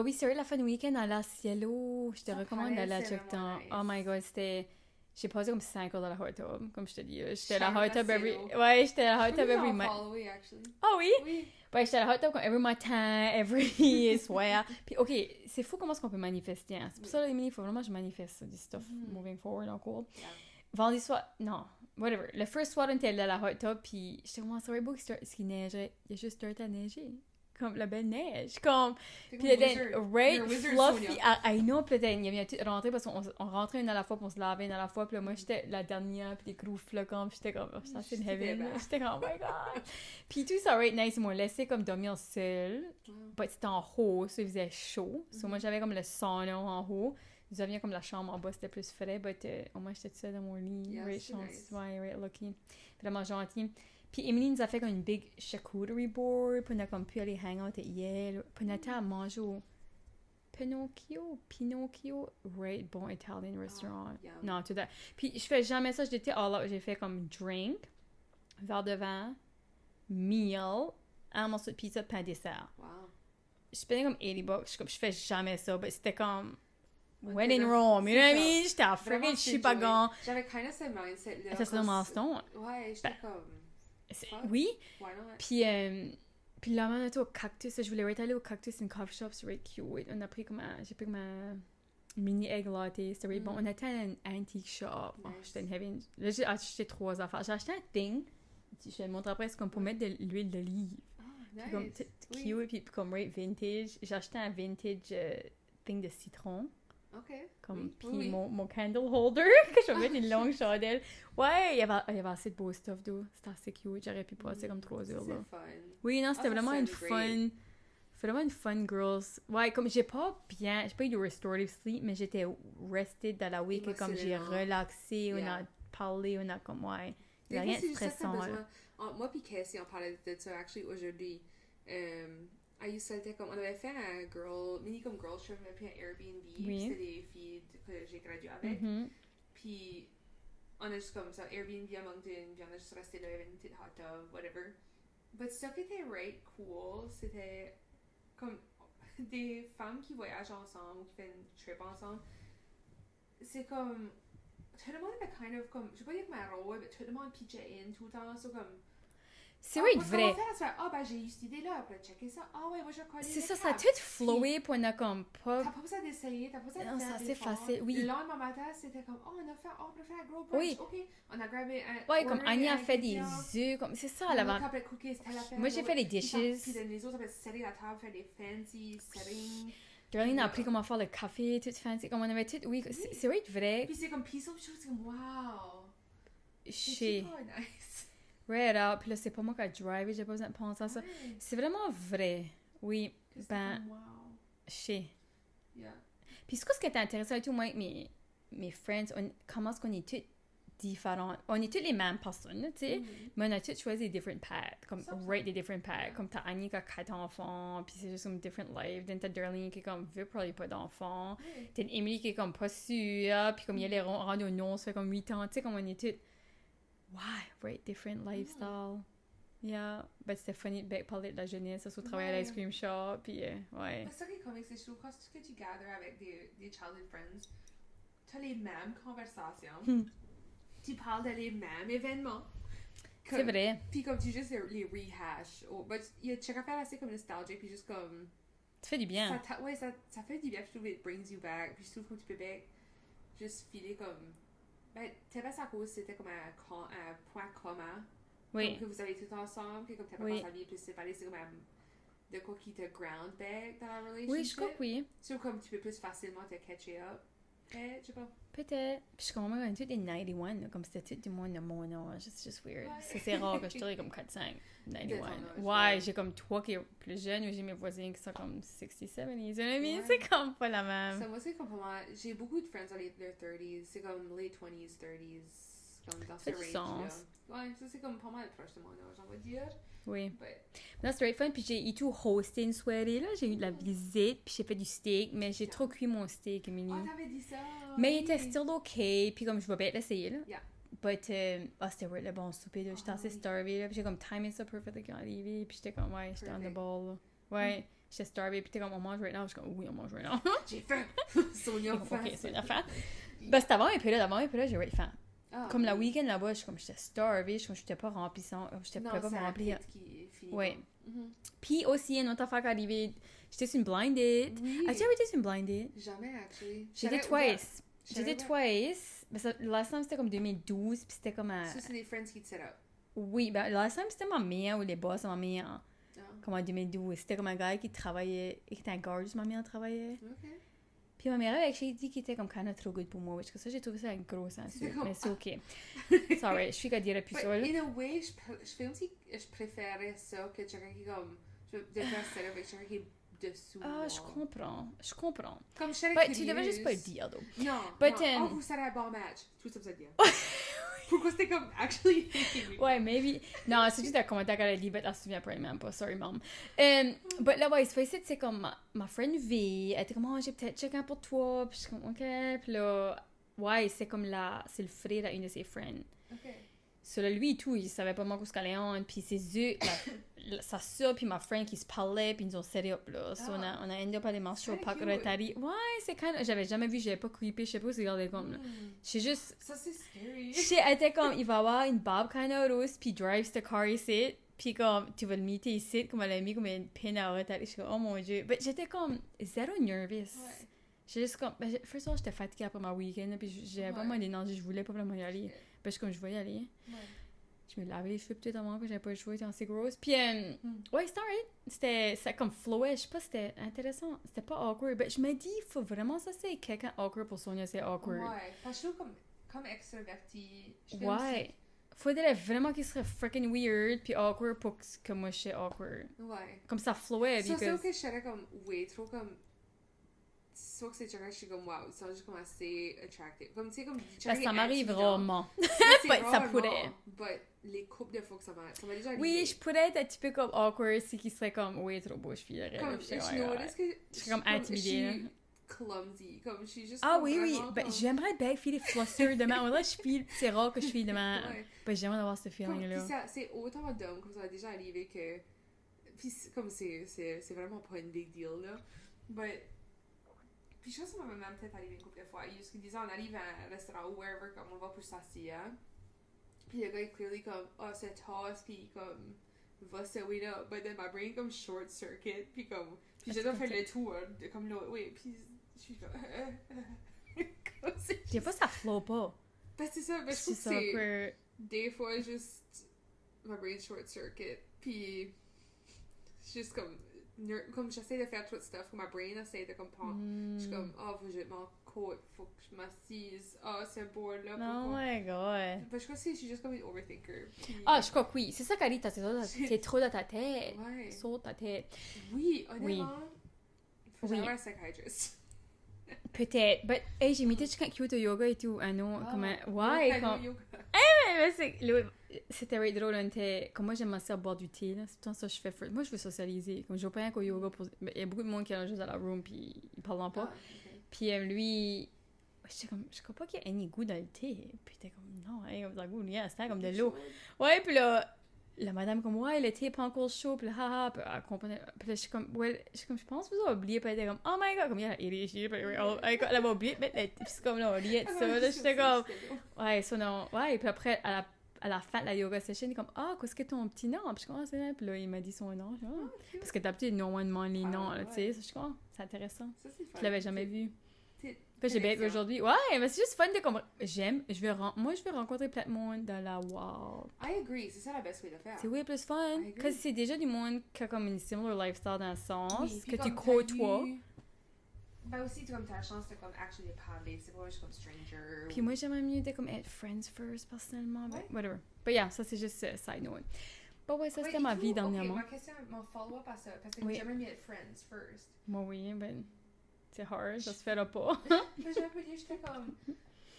oui, sérieux, la fin de week-end à La Cielo, je te Ça recommande paraît, d'aller à c'est check temps. vraiment Oh nice. my god, c'était... J'ai passé comme 5 heures dans la hot tub, comme je te dis. J'étais à la Shout hot out tub La every... Cielo. Ouais, j'étais à la hot Je tub peux every en month. follow, actually. Ah oui? Oui. Ouais, j'étais à la hot tub comme every matin, every soir. Puis ok, c'est fou comment est-ce qu'on peut manifester. Hein. C'est pour ça, Emily, il faut vraiment que je manifeste du stuff moving forward en cours. Yeah. Vendredi soir, non, whatever. Le first soir, on était allé à la hot tub, puis j'étais comme, ça va beau ce qui neigeait. Il y a juste dirt à neiger. Comme la belle neige. Comme, T'es puis comme là, wizard. right, You're a wizard, fluffy. Sonia. I know, puis là, il y avait tout rentré parce qu'on rentrait une à la fois, puis on se lavait une à la fois, puis là, moi, j'étais la dernière, puis les gros flocons, puis j'étais comme, oh, je suis in heaven. bad. J'étais comme, oh my god. Puis tout ça, right, nice, ils m'ont laissé comme dormir seul. Wow. But c'était en haut, ça, il faisait chaud. So, moi, j'avais comme le sauna en haut. Nous avions comme la chambre en bas, c'était plus frais, but au moins, j'étais toute seule dans mon lit. Yeah, Right, c'est chanceux, nice. ouais, right, lucky. Vraiment gentil. Puis Emily nous a fait comme une big charcuterie board, puis on a comme pu aller hang out hier, puis on était à manger au Pinocchio, right, bon Italian restaurant. yum. Non, tout ça. Puis je fais jamais ça, j'étais all out, j'ai fait comme drink, verre de vin, meal, un morceau de pizza, pain dessert. Wow. Je payais comme $80, je fais jamais ça, mais c'était comme Ouais, when t'es in là- Rome, you know what I c'est ça. mean? J'étais à Vraiment, friggin' c'est Chupagan. joy. J'avais kind of ce mindset-là. Ça, c'est quand dans Maston. Ouais, j'étais comme... Fuck. Oui, Why not? puis là, on était au Cactus. Je voulais aller au Cactus, une coffee shop, c'est really cute. On a pris comme j'ai pris comme un mini egg latte, c'était really bon. On était à un antique shop. Oh, Nice. j'étais in heaven. Là, j'ai acheté 3 affaires. J'ai acheté un thing, je vais te montrer après, c'est comme pour mettre de l'huile d'olive. Ah, Puis comme Nice. cute, puis comme right vintage. J'ai acheté un vintage thing de citron. OK. Comme, Oui, puis oui, oui. mon candle holder, que je vais mettre une longue chandelle. Ouais, il y avait assez de beau stuff, d'eau. C'était assez cute. J'aurais pu passer comme 3 heures, là. C'est fun. Oui, non, c'était ça vraiment sonne une great. vraiment une fun girls. Ouais, comme j'ai pas eu de restorative sleep, mais j'étais rested dans la week et comme j'ai Émotionnellement. relaxé, on Yeah. a parlé, on a comme, ouais. Il y Des a fois, rien de c'est juste ça que t'as stressant, là. besoin. Moi puis Casey, on parlait de ça, actually, aujourd'hui. À Usalta, comme, on avait fait un mini comme girl trip, on avait pris un Airbnb. Oui. Puis c'était des filles que j'ai gradué avec. Mhm. Puis on a juste comme ça, Airbnb à Moncton, puis on a juste resté là, il y avait une petite hot tub, whatever. But ce qui était right cool, c'était comme des femmes qui voyagent ensemble ou qui font une trip ensemble. C'est comme tout le monde avait kind of comme, je vais pas dire que ma rôle, mais tout le monde pitchait in tout le temps, c'est comme C'est vrai, Comment vrai. faire? Tu fais, ben j'ai eu cette idée-là, puis checker ça. Ouais, moi je vais coller C'est le ça, ça a cap. tout flowé, puis on a comme pas... T'as pas besoin d'essayer, t'as pas besoin de Non, faire c'est des assez facile, oui. Le lendemain matin, c'était comme, on peut faire un gros brunch, Oui. ok. On a grabé un... Ouais, comme ordered Annie a un fait des ingrédient. œufs, comme... C'est ça, Puis la on a vente. coupé cookies, telle affaire, Moi, j'ai fait les Puis dishes. les autres avaient serré la table, faire des fancy settings. Darlene a appris comment faire le café, tout fancy. Comme on avait tout... Oui, c'est vrai. Puis c'est comme peaceful, puis je suis comme, wow. C'est Chez... super nice. Right out. Puis là, c'est pas moi qui a drivé, j'ai pas besoin de penser à ça. Ouais. C'est vraiment vrai. Oui, Que c'était ben, comme, wow. chez... Yeah. Puis ce qui était intéressant et tout, moi, avec mes friends, comment est-ce qu'on est toutes différentes. On est toutes les mêmes personnes, tu sais, mais on a toutes choisi des different paths, comme Ça, des different paths. Comme t'as Annie qui a 4 enfants, puis c'est juste comme different life. Then t'as Darlene qui est comme veut probably pas d'enfants. Ouais. T'as Emily qui est comme pas sûre, puis comme il y a les rendus au non, ça fait comme 8 ans, tu sais, comme on est toutes... Ouais, different lifestyle. Yeah, but c'était funny de parler de la jeunesse, ça se travailler à l'ice cream shop, puis ouais. C'est ça qui est comique, c'est que je trouve quand ce que tu gathers avec des childhood friends, tu as les mêmes conversations, tu parles de les mêmes événements. C'est vrai. Puis comme tu juste les rehash. But il y a chaque affaire assez comme nostalgique, puis juste comme. Ça fait du bien. Ça fait du bien, puis je trouve it brings you back, puis je trouve que tu peux bien juste filer comme. Ben, TBS à cause c'était comme un point commun. Oui. Comme que vous avez tout ensemble, que comme t'as pas Oui. pensé à vie, puis c'est comme de quoi qui te ground back dans la relationship. Oui, je crois que oui. So comme tu peux plus facilement te catcher up. Je sais pas. Peut-être. Puis je comprends qu'on est tous des 91, là, comme c'était tout du monde de mon âge. C'est juste weird. Ouais. C'est rare que je dirais comme 4-5. 91. De ton âge, Ouais, ouais. j'ai comme toi qui est plus jeune, ou j'ai mes voisins qui sont comme 60, 70s. You know what I mean? Ouais. C'est comme pas la même. So moi c'est comme pour moi, j'ai beaucoup de friends dans their 30s, c'est comme late 20s, 30s, comme dans ce Ça fait du range-là. sens. Ouais, ça c'est comme pas mal proche de mon âge, on va dire. Oui. But, Non, c'était fun. Puis j'ai eu tout hosté une soirée, là. J'ai eu de la visite, puis j'ai fait du steak, mais j'ai trop cuit mon steak, Emily. t'avais dit ça. Mais il oui. était still OK, puis comme je vais bien l'essayer, là. Yeah. But, c'était vraiment le bon souper, là. J'étais assez oui. starvée, là. Puis j'ai comme timé ça perfectly quand arrivé, puis j'étais comme, ouais, j'étais on the Perfect. ball, là. Ouais, j'étais starvée, puis t'es comme, on mange right now. Je suis comme, oui, on mange right now. J'ai faim. Sonia Ok, faim. c'est une affaire. Ben, c'était avant un peu là, j'ai right faim. Ah, Comme la oui. week-end là-bas, j'étais starvée, j'étais pas remplissant, j'étais Non, pas c'est un remplie. pit qui finit. Ouais. Mhm. Puis aussi, une autre affaire qui est arrivée, j'étais sur une blind date. Oui. As-tu ever été sur une blind date? Jamais, actually. J'étais J'avais ouvert- twice. j'avais J'étais ouvert- twice. Ben, ça, last time, c'était comme 2012, puis c'était comme à... Ça, c'est des friends qui te set up. Oui, ben, last time, c'était ma mère, ou les boss de ma mère, Ah, comme en 2012. C'était comme un gars qui travaillait, qui était un guard, ma mère travaillait. ok. Puis ma mère avait actually dit qu'il était comme kind of trop good pour moi, parce que ça, j'ai trouvé ça une grosse insulte, C'était comme- mais c'est OK. Sorry, je suis qu'à dire plus But ça, là. in a way, je fais aussi, je préférais ça que quelqu'un qui comme, je devrais set up avec quelqu'un qui est dessous. Ah, moi. je comprends. Comme je serais Ben, tu devrais juste pas le curieuse. dire, though. Non, But, non. Vous serez un bon match. Tout ça me dit. Pourquoi c'était comme actually hating me? Ouais, maybe. Non, c'est juste un commentaire qu'elle a dit, mais elle se souvient pas même pas. Sorry, mom. But là, ouais, c'est comme ma friend V, elle était comme, oh, j'ai peut-être quelqu'un pour toi. Puis je suis comme, OK. Puis là, ouais, c'est comme c'est le frère à une de ses friends. Ok. So là, lui et tout, il savait pas moi qu'est-ce qu'elle est, puis ses yeux, sa soeur puis ma friend qui se parlaient, puis ils nous ont set up, là. So on a ended up à aller manger au Très parc cute. Rotary. Ouais, c'est quand même, j'avais jamais vu, j'avais pas creepé, je sais pas où c'est regardé comme, là. J'ai juste, Ça, c'est scary. elle était comme, il va avoir une barbe kind of rose, puis drives the car ici, puis comme, tu vas le meeter ici, comme elle a mis comme une pin à Rotary. Je suis comme, oh mon dieu. Mais j'étais comme, zéro nervous. Ouais. J'ai juste comme, first of all, j'étais fatiguée après ma week-end, puis j'avais Ouais. vraiment d'énergie, je voulais pas vraiment y aller. Parce que comme je voulais y aller. Ouais. Je me lavais les cheveux peut-être avant que j'avais pas le choix, c'était assez grosse. Puis, ouais, c'était alright. C'était comme flowait, je sais pas, c'était intéressant. C'était pas awkward. Ben, je me dis, il faut vraiment ça, c'est quelqu'un awkward pour Sonia, c'est awkward. Ouais, parce que je trouve comme extraverti. Ouais. Faudrait vraiment qu'il serait freaking weird puis awkward pour que moi je sois awkward. Ouais. Comme ça flowait. Ça, c'est because... ok, je serais comme, ouais, trop comme. Soit que c'est quelqu'un, je suis comme, wow, ils sont juste comme assez attractive. Comme, tu sais, comme. ça m'arrive rarement. C'est ça pourrait. But les couples de fois que ça m'a déjà arrivé. Oui, je pourrais être un petit peu comme awkward si qui serait comme, oui, trop beau, je filerais. Comme, je suis comme intimidée. Clumsy, comme je suis juste. Ah oui, oui. Ben, j'aimerais bien filer fluster demain. Là, je file. C'est rare que je file demain. Ouais. Ben, j'aimerais avoir ce feeling-là. Puis c'est autant dumb, comme ça a déjà arrivé que. Puis comme c'est vraiment pas une big deal, là. But. Puis je pense que ça m'a même peut-être arrivé une couple de fois. Juste qu'ils disaient, on arrive à un restaurant ou wherever, comme on va pour s'asseoir. Puis le gars est clearly comme, ah, c'est toss, puis comme, va se way là. But then my brain comme short circuit, puis comme, puis j'ai fait le tour, de comme l'autre, oui, puis je suis comme, des fois, ça flow pas. Ben c'est ça, mais je trouve que c'est, des fois, juste, my brain short circuit, puis juste comme j'essaie de faire tout le stuff, comme ma brain essaie de comprendre. Je suis comme, faut que je m'en côte, faut que je m'assise, c'est beau là. Oh my god. Ben, je crois que je suis juste comme une overthinker. Puis... je crois que oui. C'est ça qu'Ali, t'es trop dans ta tête. Ouais. Saute ta tête. Oui, honnêtement. Faut que oui. j'aille voir un psychiatrist. Peut-être. Mais, hey, j'ai mis tout quand cute au yoga et tout. Ah non, comme ouais, comme... C'était very drôle, comme moi j'aime assez boire du thé, là. C'est tout ça que je fais. Moi je veux socialiser. Comme je vais pas rien qu'au yoga. Il y a beaucoup de monde qui est juste dans la room puis ils parlent pas. Okay. Puis lui, j'étais comme, je crois pas qu'il y a any goût dans le thé. Puis t'es comme, non, comme ça goût, c'était comme de l'eau. Ouais, puis là, la madame comme, ouais, le thé est pas encore chaud. Puis là, haha, puis elle comprenait. Puis là, je suis comme, je pense que vous avez oublié. Puis elle était comme, oh my god, comme, yeah, il est chier. Puis elle avait oublié de mettre le thé. Puis c'est comme, là, on riait de ça. Là, j'étais comme, ouais, ça non. Ouais, puis après, à la fin de la yoga session, il est comme, qu'est-ce que ton petit nom? Puis je suis comme, c'est là. Puis là, il m'a dit son nom. Je dis, parce que d'habitude, non, on demande les noms, là, tu sais. Je suis comme, c'est intéressant. Ça, c'est fun. Je l'avais jamais vu. Puis j'ai bien aujourd'hui. Ouais, mais c'est juste fun de comprendre. Moi, je vais rencontrer plein de monde dans la world. I agree, c'est ça la best way de faire. C'est oui, plus fun. Parce que c'est déjà du monde qui a comme une similar lifestyle dans le sens que tu côtoies. Ben aussi, tu as la chance de comme actually parler, c'est pas juste comme stranger. Puis moi, j'aimerais mieux de comme être friends first, personnellement. Ouais. But whatever. But yeah, ça c'est juste side note. But ouais, ça c'était ma vie dernièrement. Ma question, mon follow-up à ça, parce que j'aimerais mieux être friends first. Moi oui, ben c'est hard, ça se fera pas. Mais j'ai un peu dit, j'étais comme...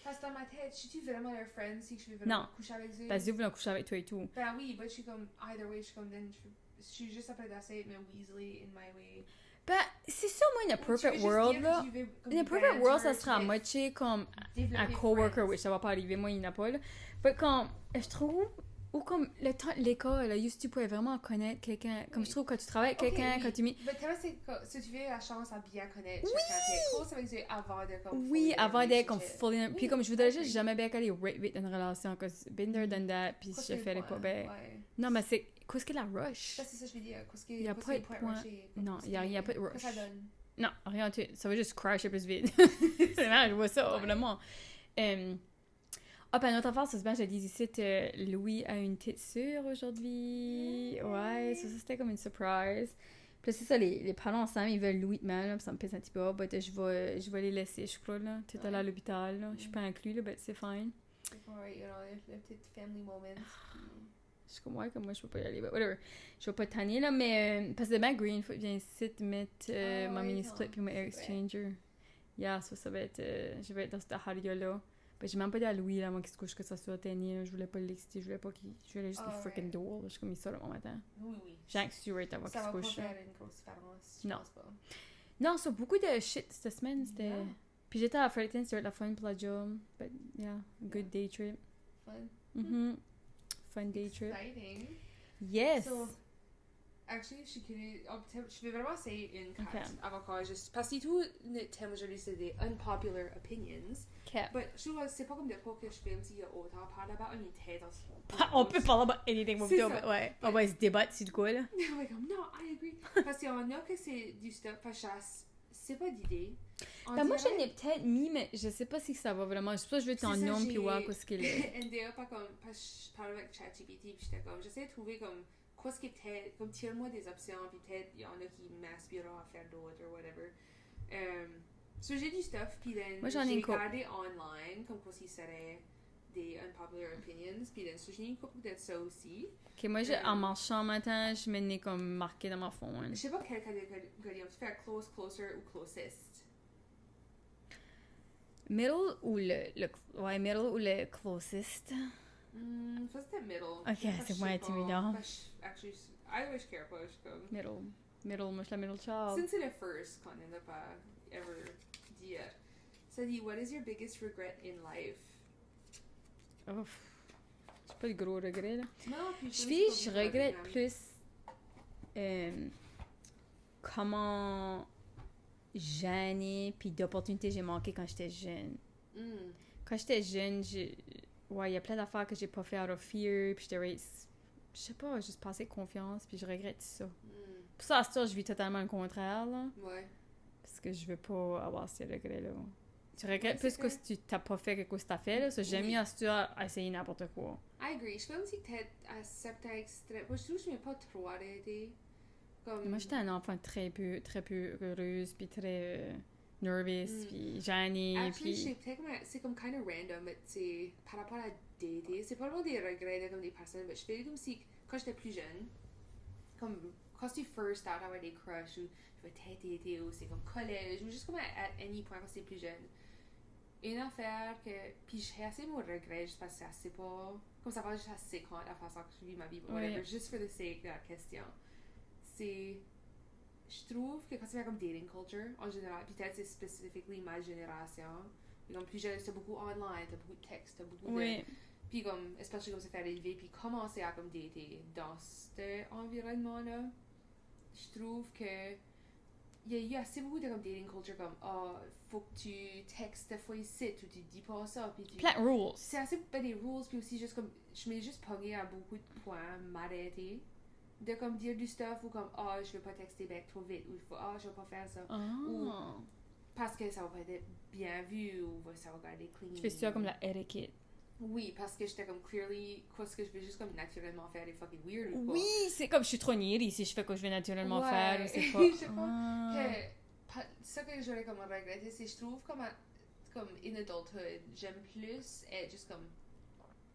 Parce que dans ma tête, je suis vraiment leur friend si je veux vraiment coucher avec eux. Parce que vous voulez coucher avec toi et tout. Ben oui, mais je suis comme, either way, je suis comme, je suis juste après d'essayer de me weaselly in my way. Ben, c'est ça, moi, in a perfect world, là. In a perfect world, ça sera à moitié comme un coworker, oui, ça va pas arriver, moi, il n'y en a pas, là. Mais comme, je trouve, ou comme le temps de l'école, là, tu pouvais vraiment connaître quelqu'un, comme je trouve, quand tu travailles avec quelqu'un, quand tu mets... Mais tellement c'est si tu veux la chance à bien connaître quelqu'un, ça veut dire avant de comme... Oui, avant d'être comme fully... Puis comme je voudrais juste jamais bien aller right vite dans une relation, parce que been there, done that, puis je ferais pas bien. Non, mais c'est... Qu'est-ce que la rush? C'est ça, je veux dire. Il n'y a pas de point. Non, il n'y a pas de rush. Qu'est-ce que ça donne? Non, rien. Ça va juste crasher plus vite. C'est vrai, je vois ça, vraiment. Puis une autre affaire, c'est bien, je dis ici, Louis a une petite sœur aujourd'hui. Ouais, ça c'était comme une surprise. Puis c'est ça, les parents ensemble, ils veulent Louis de mal, ça me pèse un petit peu. Mais je vais les laisser, je crois, là. Tu es allé à l'hôpital, là. Je suis pas inclus, là, mais c'est fine. Ouais, le petit family moment. Je suis comme, ouais, comme moi, je peux pas y aller. But whatever. Je vais pas tanner, là, mais... parce que demain, Greenfoot vient ici te mettre ma mini-split puis mon air exchanger. Yeah, ça va être... je vais être dans cette haria-là. Ben, j'ai même pas dit à Louis, là, moi, qui se couche, que ça soit atteigné, là. Je voulais pas l'exciter, je voulais pas qu'il... Je voulais juste qu'il freaking dehors, là. Je suis comme, il sort le bon matin. Oui. J'ai anxieux avant qu'il se couche. Ça va pas faire une grosse différence, je pense pas. Non, c'est beaucoup de shit cette semaine, c'était... Yeah. Puis j'étais à Fullerton, c'était la fun pour la job. But, yeah, good day trip. Fun. Fun day trip. Exciting. Yes. So, actually, je vais vraiment essayer une carte avant que juste... Parce que tout le thème aujourd'hui, c'est des unpopular opinions. Okay. Mais je trouve c'est pas comme des fois que je fais s'il y a autant à parler about une tête dans ce... On peut parler about anything, mon vidéo, mais ouais. On va se débattre sur le quoi, là. Ouais, comme, non, I agree. Parce qu'il y en a que c'est du stuff, parce que sais pas d'idée. Ben, moi, je l'ai peut-être mis, mais je sais pas si ça va vraiment. Je sais pas, je vais ton nom puis voir quoi ce qu'il est. NDA, parce que je parlais avec ChatGPT puis j'étais comme, j'essaie de trouver comme quoi ce qui est peut-être, comme tire-moi des options puis peut-être il y en a qui m'inspireront à faire d'autres ou whatever. So j'ai du stuff puis moi, j'en ai j'ai une couple. regardé online comme quoi ce serait des unpopular opinions puis so j'ai une couple peut-être ça aussi. Ok, moi, en marchant matin, je me n'ai comme marqué dans ma phone. Je sais pas quelle catégorie on peut faire close, closer ou closest. Middle ou ouais, middle ou le closest? Ça c'était middle. Ok, c'est moins intimidant. Actually, I wish care pas, je suis comme... Middle, moi je suis la middle child. Since c'est le first qu'on n'a pas ever dit. Ça dit, what is your biggest regret in life? Oh, c'est pas le gros regret là. Non, puis Je regrette plus comment gênée puis d'opportunités j'ai manqué quand j'étais jeune. Quand j'étais jeune, ouais, il y a plein d'affaires que j'ai pas fait out of fear, puis j'étais, je sais pas, juste passé confiance, puis je regrette ça. Pour ça, à ce temps, je vis totalement le contraire, là. Ouais. Parce que je veux pas avoir ces regrets-là. Tu regrettes plus que si tu t'as pas fait quelque chose que t'as fait, là. Ça, j'aime mieux à ce temps à essayer n'importe quoi. I agree. Je pense que peut-être à certains extraits. Moi, je trouve que je m'ai pas trop arrêtée. Comme... Moi, j'étais un enfant très peu heureuse, puis très nervous, puis gênée, Actually, puis... c'est comme kind of random, mais c'est par rapport à dater. C'est pas vraiment des regrets comme des personnes, mais je fais comme si, quand j'étais plus jeune, comme quand tu first start à avoir des crushs, ou je vais dater, ou c'est comme collège, ou juste comme à any point quand c'était plus jeune. Une affaire que, puis j'ai assez mon regret, juste parce que c'est assez pas, comme ça va juste assez quand la façon que je vis ma vie, whatever, juste for the sake de la question. C'est... Je trouve que quand tu fais comme dating culture, en général, puis peut-être c'est spécifiquement ma génération, puis comme plus jeune, c'est beaucoup online, t'as beaucoup de textes, t'as beaucoup de... Puis comme, especially comme se faire élever, puis commencer à comme dater dans cet environnement-là, je trouve que il y a eu assez beaucoup de comme dating culture comme, faut que tu textes des fois ici, ou tu dis pas ça, puis tu... Plein de rules. C'est assez pas des rules, puis aussi juste comme, je m'ai juste pogné à beaucoup de points, m'arrêter. De comme dire du stuff ou comme je veux pas texter back trop vite ou je veux pas faire ça ou parce que ça va pas être bien vu ou ça va garder clean. Tu fais ça comme la etiquette. Oui, parce que j'étais comme clearly quoi ce que je veux juste comme naturellement faire des fucking weird ou quoi. Oui, c'est comme je suis trop niaise si je fais quoi je veux naturellement faire ou c'est pas. Je sais pas. Ça que j'aurais comme regretté, c'est je trouve comme in adulthood, j'aime plus être juste comme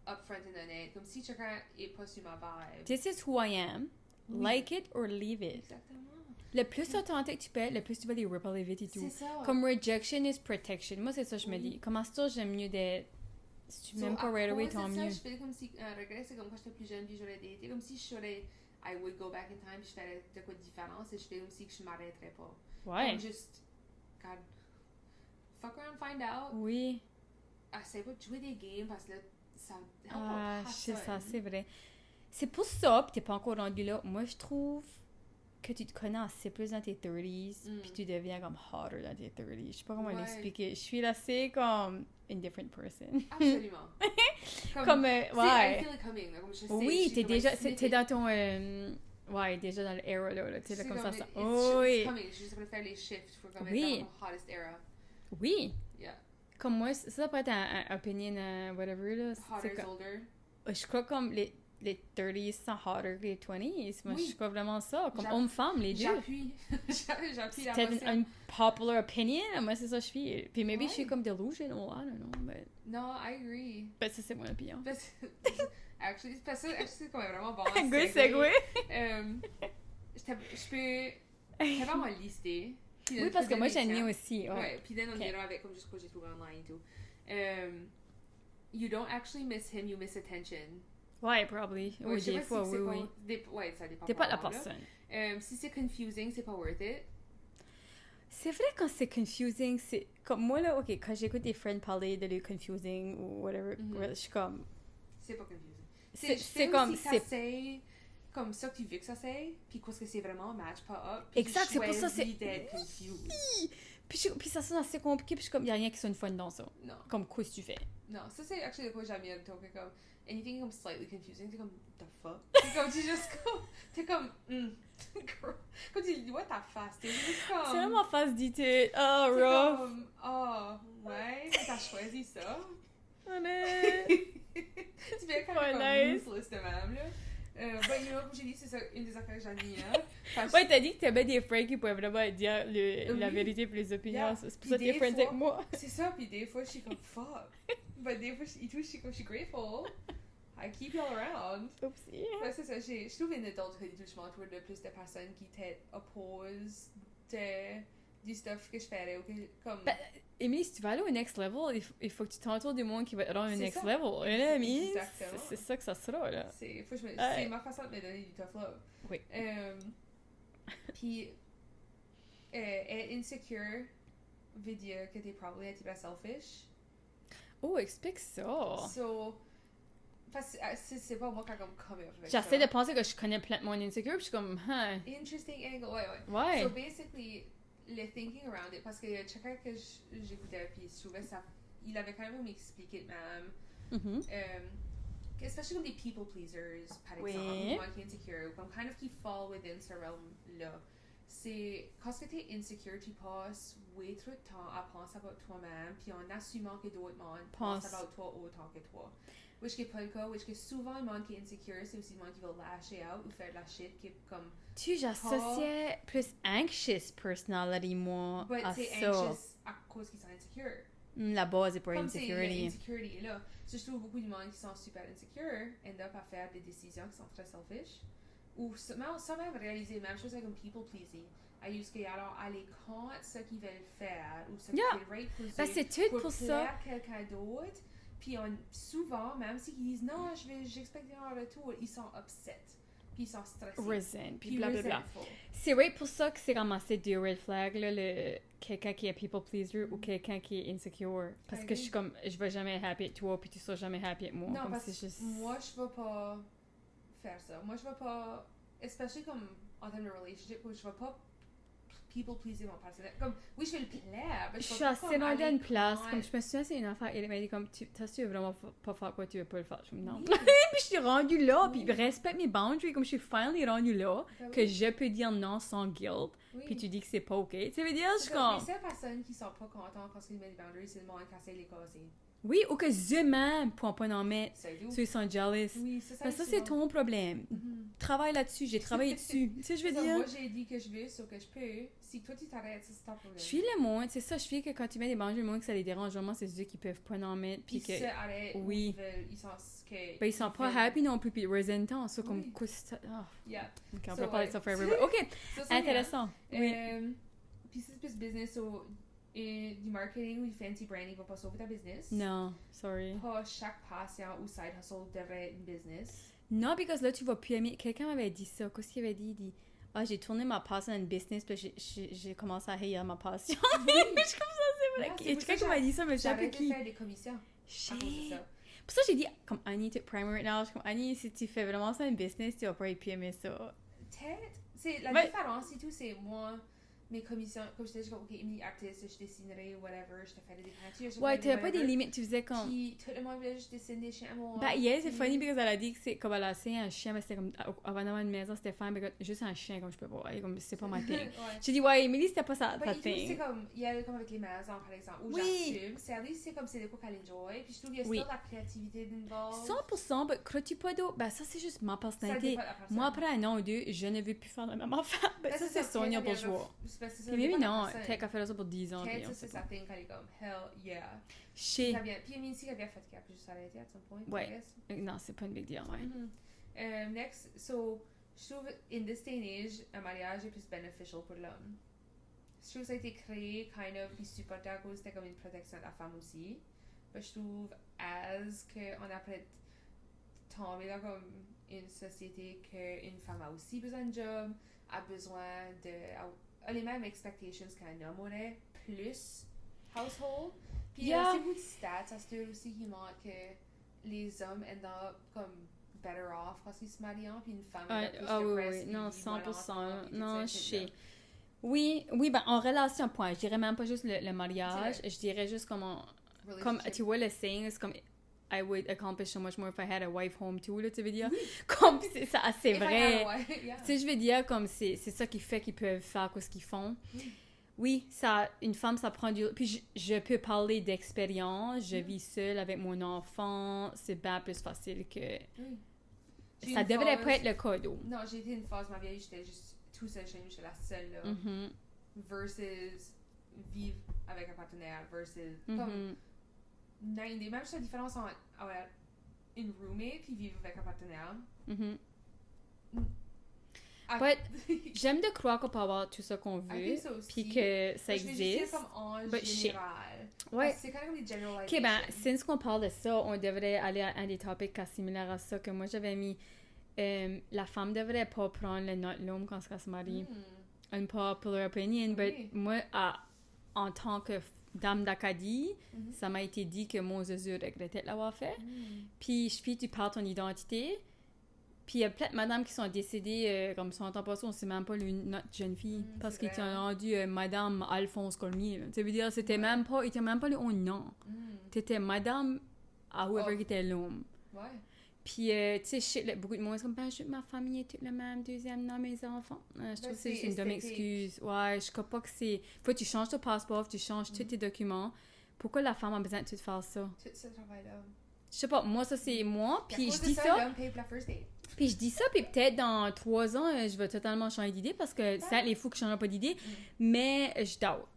upfront and honnête. Comme si chacun est pas sur ma vibe. This is who I am. Oui. Like it or leave it. Exactement. Le plus authentique tu peux être, le plus tu vas les repérer vite et tout. C'est ça. Comme rejection is protection. Moi, c'est ça que je me dis. Comment ça, j'aime mieux d'être... Si tu m'aimes pas right away, tant mieux. Je fais comme si... Un regret, c'est comme quand j'étais plus jeune puis j'aurais daté. Comme si je serais... I would go back in time puis je ferais de quoi de différent. Et je fais comme si que je m'arrêterais pas. Ouais. Comme juste... God... Fuck around, find out. Oui. Essaye pas de jouer des games parce que là... je sais ça, c'est vrai. C'est pour ça que t'es pas encore rendu là. Moi, je trouve que tu te connais assez plus dans tes 30s, puis tu deviens comme hotter dans tes 30s. Je sais pas comment l'expliquer. Je suis assez comme une different person. Absolument. comme ouais. I feel it coming. Comme je sais, oui, t'es déjà, t'es dans ton, ouais, déjà dans l'era là, tu sais, comme ça. Oh oui. It's coming. Je suis juste en train de faire les shifts pour comme être dans mon hottest era. Oui. Yeah. Comme moi, ça peut être un opinion, whatever, là. Hotter is older. Je crois comme les 30s sont hotter que les 20s. Moi, je crois vraiment ça. Comme homme-femme, les deux. J'appuie la C'est peut-être une popular opinion. Moi, c'est ça que je suis. Puis maybe je suis comme delusional, I don't know. But... No, I agree. Ben, ça, c'est mon opinion. Actually, c'est quand même vraiment bon. Good segue. Je peux vraiment lister. Oui, parce que moi, j'en ai aussi. Ouais, puis là, on ira avec comme juste quoi j'ai trouvé online et tout. You don't actually miss him, you miss attention. Ouais, probably. Oui, des fois, oui. Ouais, ça dépend. T'es pas la personne. Si c'est confusing, c'est pas worth it. C'est vrai quand c'est confusing, c'est... Comme moi, là, OK, quand j'écoute des friends parler de le confusing ou whatever, je suis comme... C'est pas confusing. C'est comme... C'est comme ça que tu veux que ça c'est, puis qu'est-ce que c'est vraiment match pas up. Exact, c'est pour ça c'est d'être confused. Puis ça sonne assez compliqué, puis je suis comme, y a rien qui sonne fun dans ça. Non. Comme, quoi tu fais? Non, ça c'est actually de quoi j'aime bien talker comme anything comme slightly confusing, t'es comme the fuck. T'es comme tu juste comme t'es comme quand tu dis ouais ta face, t'es juste comme C'est vraiment face d'idée. Oh, t'es rough. comme ouais, t'as choisi ça. Honnête. Tu viens quand Pas même nice. comme ruthless de même là. Ben, you know, comme j'ai dit, c'est ça, une des affaires que j'admire. Ouais, t'as dit que t'avais des friends qui pouvaient vraiment dire la Oui. vérité pour les opinions. Yeah. C'est pour Puis ça que t'es des friends fois- avec moi. C'est ça, puis des fois, je suis comme fuck. Ben, des fois, je suis comme, je suis grateful. I keep y'all around. Oupsie. Ouais, c'est ça, je trouve une adulthood et tout, je m'entoure de plus de personnes qui t'opposent du stuff que je ferais ou que, comme... Ben, Émilie, si tu veux aller au next level, il faut que tu t'entoures du monde qui va te rendre au C'est next ça. level. You know what I mean? Exactement. C'est ça que ça sera, là. C'est ma façon de me donner du tough love. Oui. Puis, être insecure veut dire que t'es probablement un petit peu selfish. Oh, explique ça. So, parce que c'est pas moi qui ai comme come up avec J'essaie ça. de penser que je connais plein de monde insecure, puis je suis comme, huh. Interesting angle, ouais. Ouais. So basically, le thinking around it, parce que quelqu'un que j'écoutais, puis je trouvais ça, il avait quand même m'expliqué de même, Mhm. especially comme des people pleasers, par Oui. exemple, ou qui insecure, ou comme kind of qui fall within ce realm-là. C'est quand que t'es insecure, tu passes way trop de temps à penser à toi-même, puis en assumant que d'autres monde pensent à toi autant que toi. Which qui est pas le cas, which que souvent le monde qui est insecure, c'est aussi le monde qui va lâcher out ou faire de la shit qui est comme. J'associais plus anxious personality, moi, But à c'est ça. anxious à cause qu'ils sont insecure. La base est pour Comme c'est insecurity. l'insecurity là. So, je trouve beaucoup de monde qui sont super insecure end up à faire des décisions qui sont très selfish. Ou sans même réaliser, même chose avec un people pleasing. À use que alors aller contre ce qu'ils veulent faire ou ce qu'ils Yeah. veulent right pour Ben, c'est tout pour ça. plaire quelqu'un d'autre. Puis souvent, même s'ils disent non, j'expecte un retour, ils sont upset. Puis ils sont stressés. Resent, puis Puis blablabla. resentful. C'est right pour ça que c'est ramassé deux red flags, là, quelqu'un qui est people pleaser ou quelqu'un qui est insecure. Parce que je suis comme, je vais jamais être happy avec toi, puis tu seras jamais happy avec moi. Non, Comme parce c'est juste... que moi, je vais pas faire ça. Moi, je vais pas, especially comme en termes de relationship, où je vais pas people pleaser mon partenaire. Comme, oui, je vais le plaire, mais Je vais suis pas assez comme rendue à aller une place, contre- comme je me souviens, c'est une affaire, elle m'a dit comme, tu veux vraiment pas faire quoi, tu veux pas le faire. Je me dis non. Oui. Puis je suis rendue là, Oui. puis respecte mes boundaries, comme je suis finally rendue là, Ben que oui, je peux dire non sans guilt, oui. puis tu dis que c'est pas ok. Tu veux dire, je suis C'est ça, comme... mais ces personnes qui sont pas contentes parce qu'ils mettent des boundaries, c'est le monde qui essaie de les casser. Oui, ou que eux-mêmes pourront pas en mettre, C'est tout. ceux qui sont jealous. Oui, c'est ça. Ben, ça, c'est ton problème. Mhm. Travaille là-dessus, j'ai travaillé dessus. Tu sais, je veux C'est ça, dire... moi, j'ai dit que je veux, sauf que je peux. Si toi, tu t'arrêtes, ça, c'est ton problème. Je suis le monde, c'est ça, je fais que quand tu mets des boundaries, le monde que ça les dérange vraiment, c'est ceux qui peuvent pas en mettre, Puis puis que... se arrêtent, oui. ils sont que... Ben, ils sont pas happy non plus, puis resentant, ça, comme Oui. quoi c'est... Oh, Yeah. ok, on So, peut parler de ouais. ça forever. Ok, Ça, c'est intéressant. bien. Oui. Puis c'est plus business, du marketing ou du fancy branding va pas sauver ta business. Non, sorry. Pas chaque patient ou side hustle devrait être une business. Non, parce que là, tu vas plus aimer... Quelqu'un m'avait dit ça, qu'est-ce qu'il avait dit? Il dit, ah, j'ai tourné ma passion en business, puis j'ai commencé à haïr ma passion. Oui. Je suis comme ça, c'est vrai. Yeah, c'est Et pour quelqu'un ça qui m'a dit ça, mais je sais plus J'arrête de qui. faire des commissions à cause de ça. Pour ça, j'ai dit, comme Annie, tu es primer right now. Je suis comme, Annie, si tu fais vraiment ça en business, tu vas pas être plus aimer ça. Peut-être. C'est la Ouais. différence et tout, c'est moi, mes commissions, comme je te dis, ok, Emily artiste, je dessinerai, whatever, je te ferai des peintures. je Ouais, te ferai t'avais pas des whatever. limites, tu faisais comme... Puis tout le monde voulait juste dessiner des chiens à moi. Bah, yeah, c'est Puis- funny parce qu'elle a dit que c'est comme elle a essayé un chien, mais c'était comme avant d'avoir une maison, c'était fun, mais comme, juste un chien, comme je peux pas, et comme c'est pas ma thing. Ouais. J'ai dit, ouais, Emily, c'était pas sa Bah, et tout, c'est thing. comme, il y a comme avec les maisons, par exemple, où Oui. j'assume. Sally, c'est comme c'est des quoi qu'elle enjoy. Puis je trouve qu'il y a Oui. still la créativité d'involve. 100%, mais crois-tu pas d'autre? Ben, ça, c'est juste ma Ça personnalité. dépend de la personne. Moi, après un an ou deux, je ne veux plus faire la même affaire. Ben, Ben, ça, c'est Sonia peut-être qu'elle Bourgeois. c'est parce que ça Puis même dépend de la non, personne. t'as qu'à faire ça pour 10 ans. Peut-être puis on ça, sait c'est pas. sa thing, qu'elle est comme, hell yeah. Chez. Puis Emily aussi, elle a bien fait qu'elle a pu juste arrêter à some point. I Ouais. guess. Non, c'est pas une big deal, ouais. Next, so, je trouve, in this day and age, un mariage est plus beneficial pour l'homme. Je trouve que ça a été créé, kind of, puis supporté à cause c'était comme une protection de la femme aussi. Mais je trouve, as qu'on a peut-être tombé dans comme une société qu'une femme a aussi besoin de job, a besoin de... a les mêmes expectations qu'un homme aurait, plus household. Puis il y a Yeah. aussi beaucoup de stats à ce style aussi qui montrent que les hommes end up comme better off quand ils se marient, puis une femme Ah, elle a plus ah de oui, breast, oui, puis non, ils voient 100%. l'enfant, puis Non, tout je ça, sais. Oui, ben en relation, point. Je dirais même pas juste le mariage. Je dirais juste comme tu vois le saying, c'est comme I would accomplish so much more if I had a wife home too, là, tu veux dire? Comme c'est ça, c'est vrai. Tu sais, je veux dire, comme c'est ça qui fait qu'ils peuvent faire ce qu'ils font. Oui, ça, une femme, ça prend du... Puis je peux parler d'expérience. Je vis seule avec mon enfant. C'est bien plus facile que... Ça devrait pas être le cas, d'eau. Non, j'ai été une phase, ma vieille, j'étais juste tout seul chez nous, j'étais la seule, là. Versus vivre avec un partenaire, versus... Comme, même juste la différence entre une roommate puis vivre avec un partenaire. But j'aime de croire qu'on peut avoir tout ça qu'on veut, puis que ça existe. C'est comme en général. Ouais. C'est quand même des generalizations. Ok, ben, since qu'on parle de ça, on devrait aller à un des topics similaires à ça que moi j'avais mis. La femme devrait pas prendre l'homme quand elle se marie. Unpopular opinion, but moi, en tant que dame d'Acadie, ça m'a été dit que moi, je regrettais de l'avoir fait. Puis, tu parles ton identité. Puis il y a plein de madames qui sont décédées comme ça en temps passé, on sait même pas notre jeune fille. Parce qu'ils t'ont rendu Madame Alphonse Cormier. Ça veut dire, c'était même pas, il était même pas le haut nom. T'étais Madame à whoever qui était l'homme. Ouais. Puis, tu sais, beaucoup de monde, c'est comme, ma famille est toute la même, deuxième nom, mes enfants. Je trouve que c'est une dumb excuse. Ouais, je crois pas que c'est... Faut que tu changes ton passeport, tu changes tous tes documents. Pourquoi la femme a besoin de tout faire ça? Tout ce travail-là. Je sais pas, moi, ça, c'est moi. Puis je dis ça... l'homme paye pour la first date. Puis je dis ça, puis peut-être dans 3 ans, je vais totalement changer d'idée parce que c'est les fous qui ne changent pas d'idée. Mais je doubt.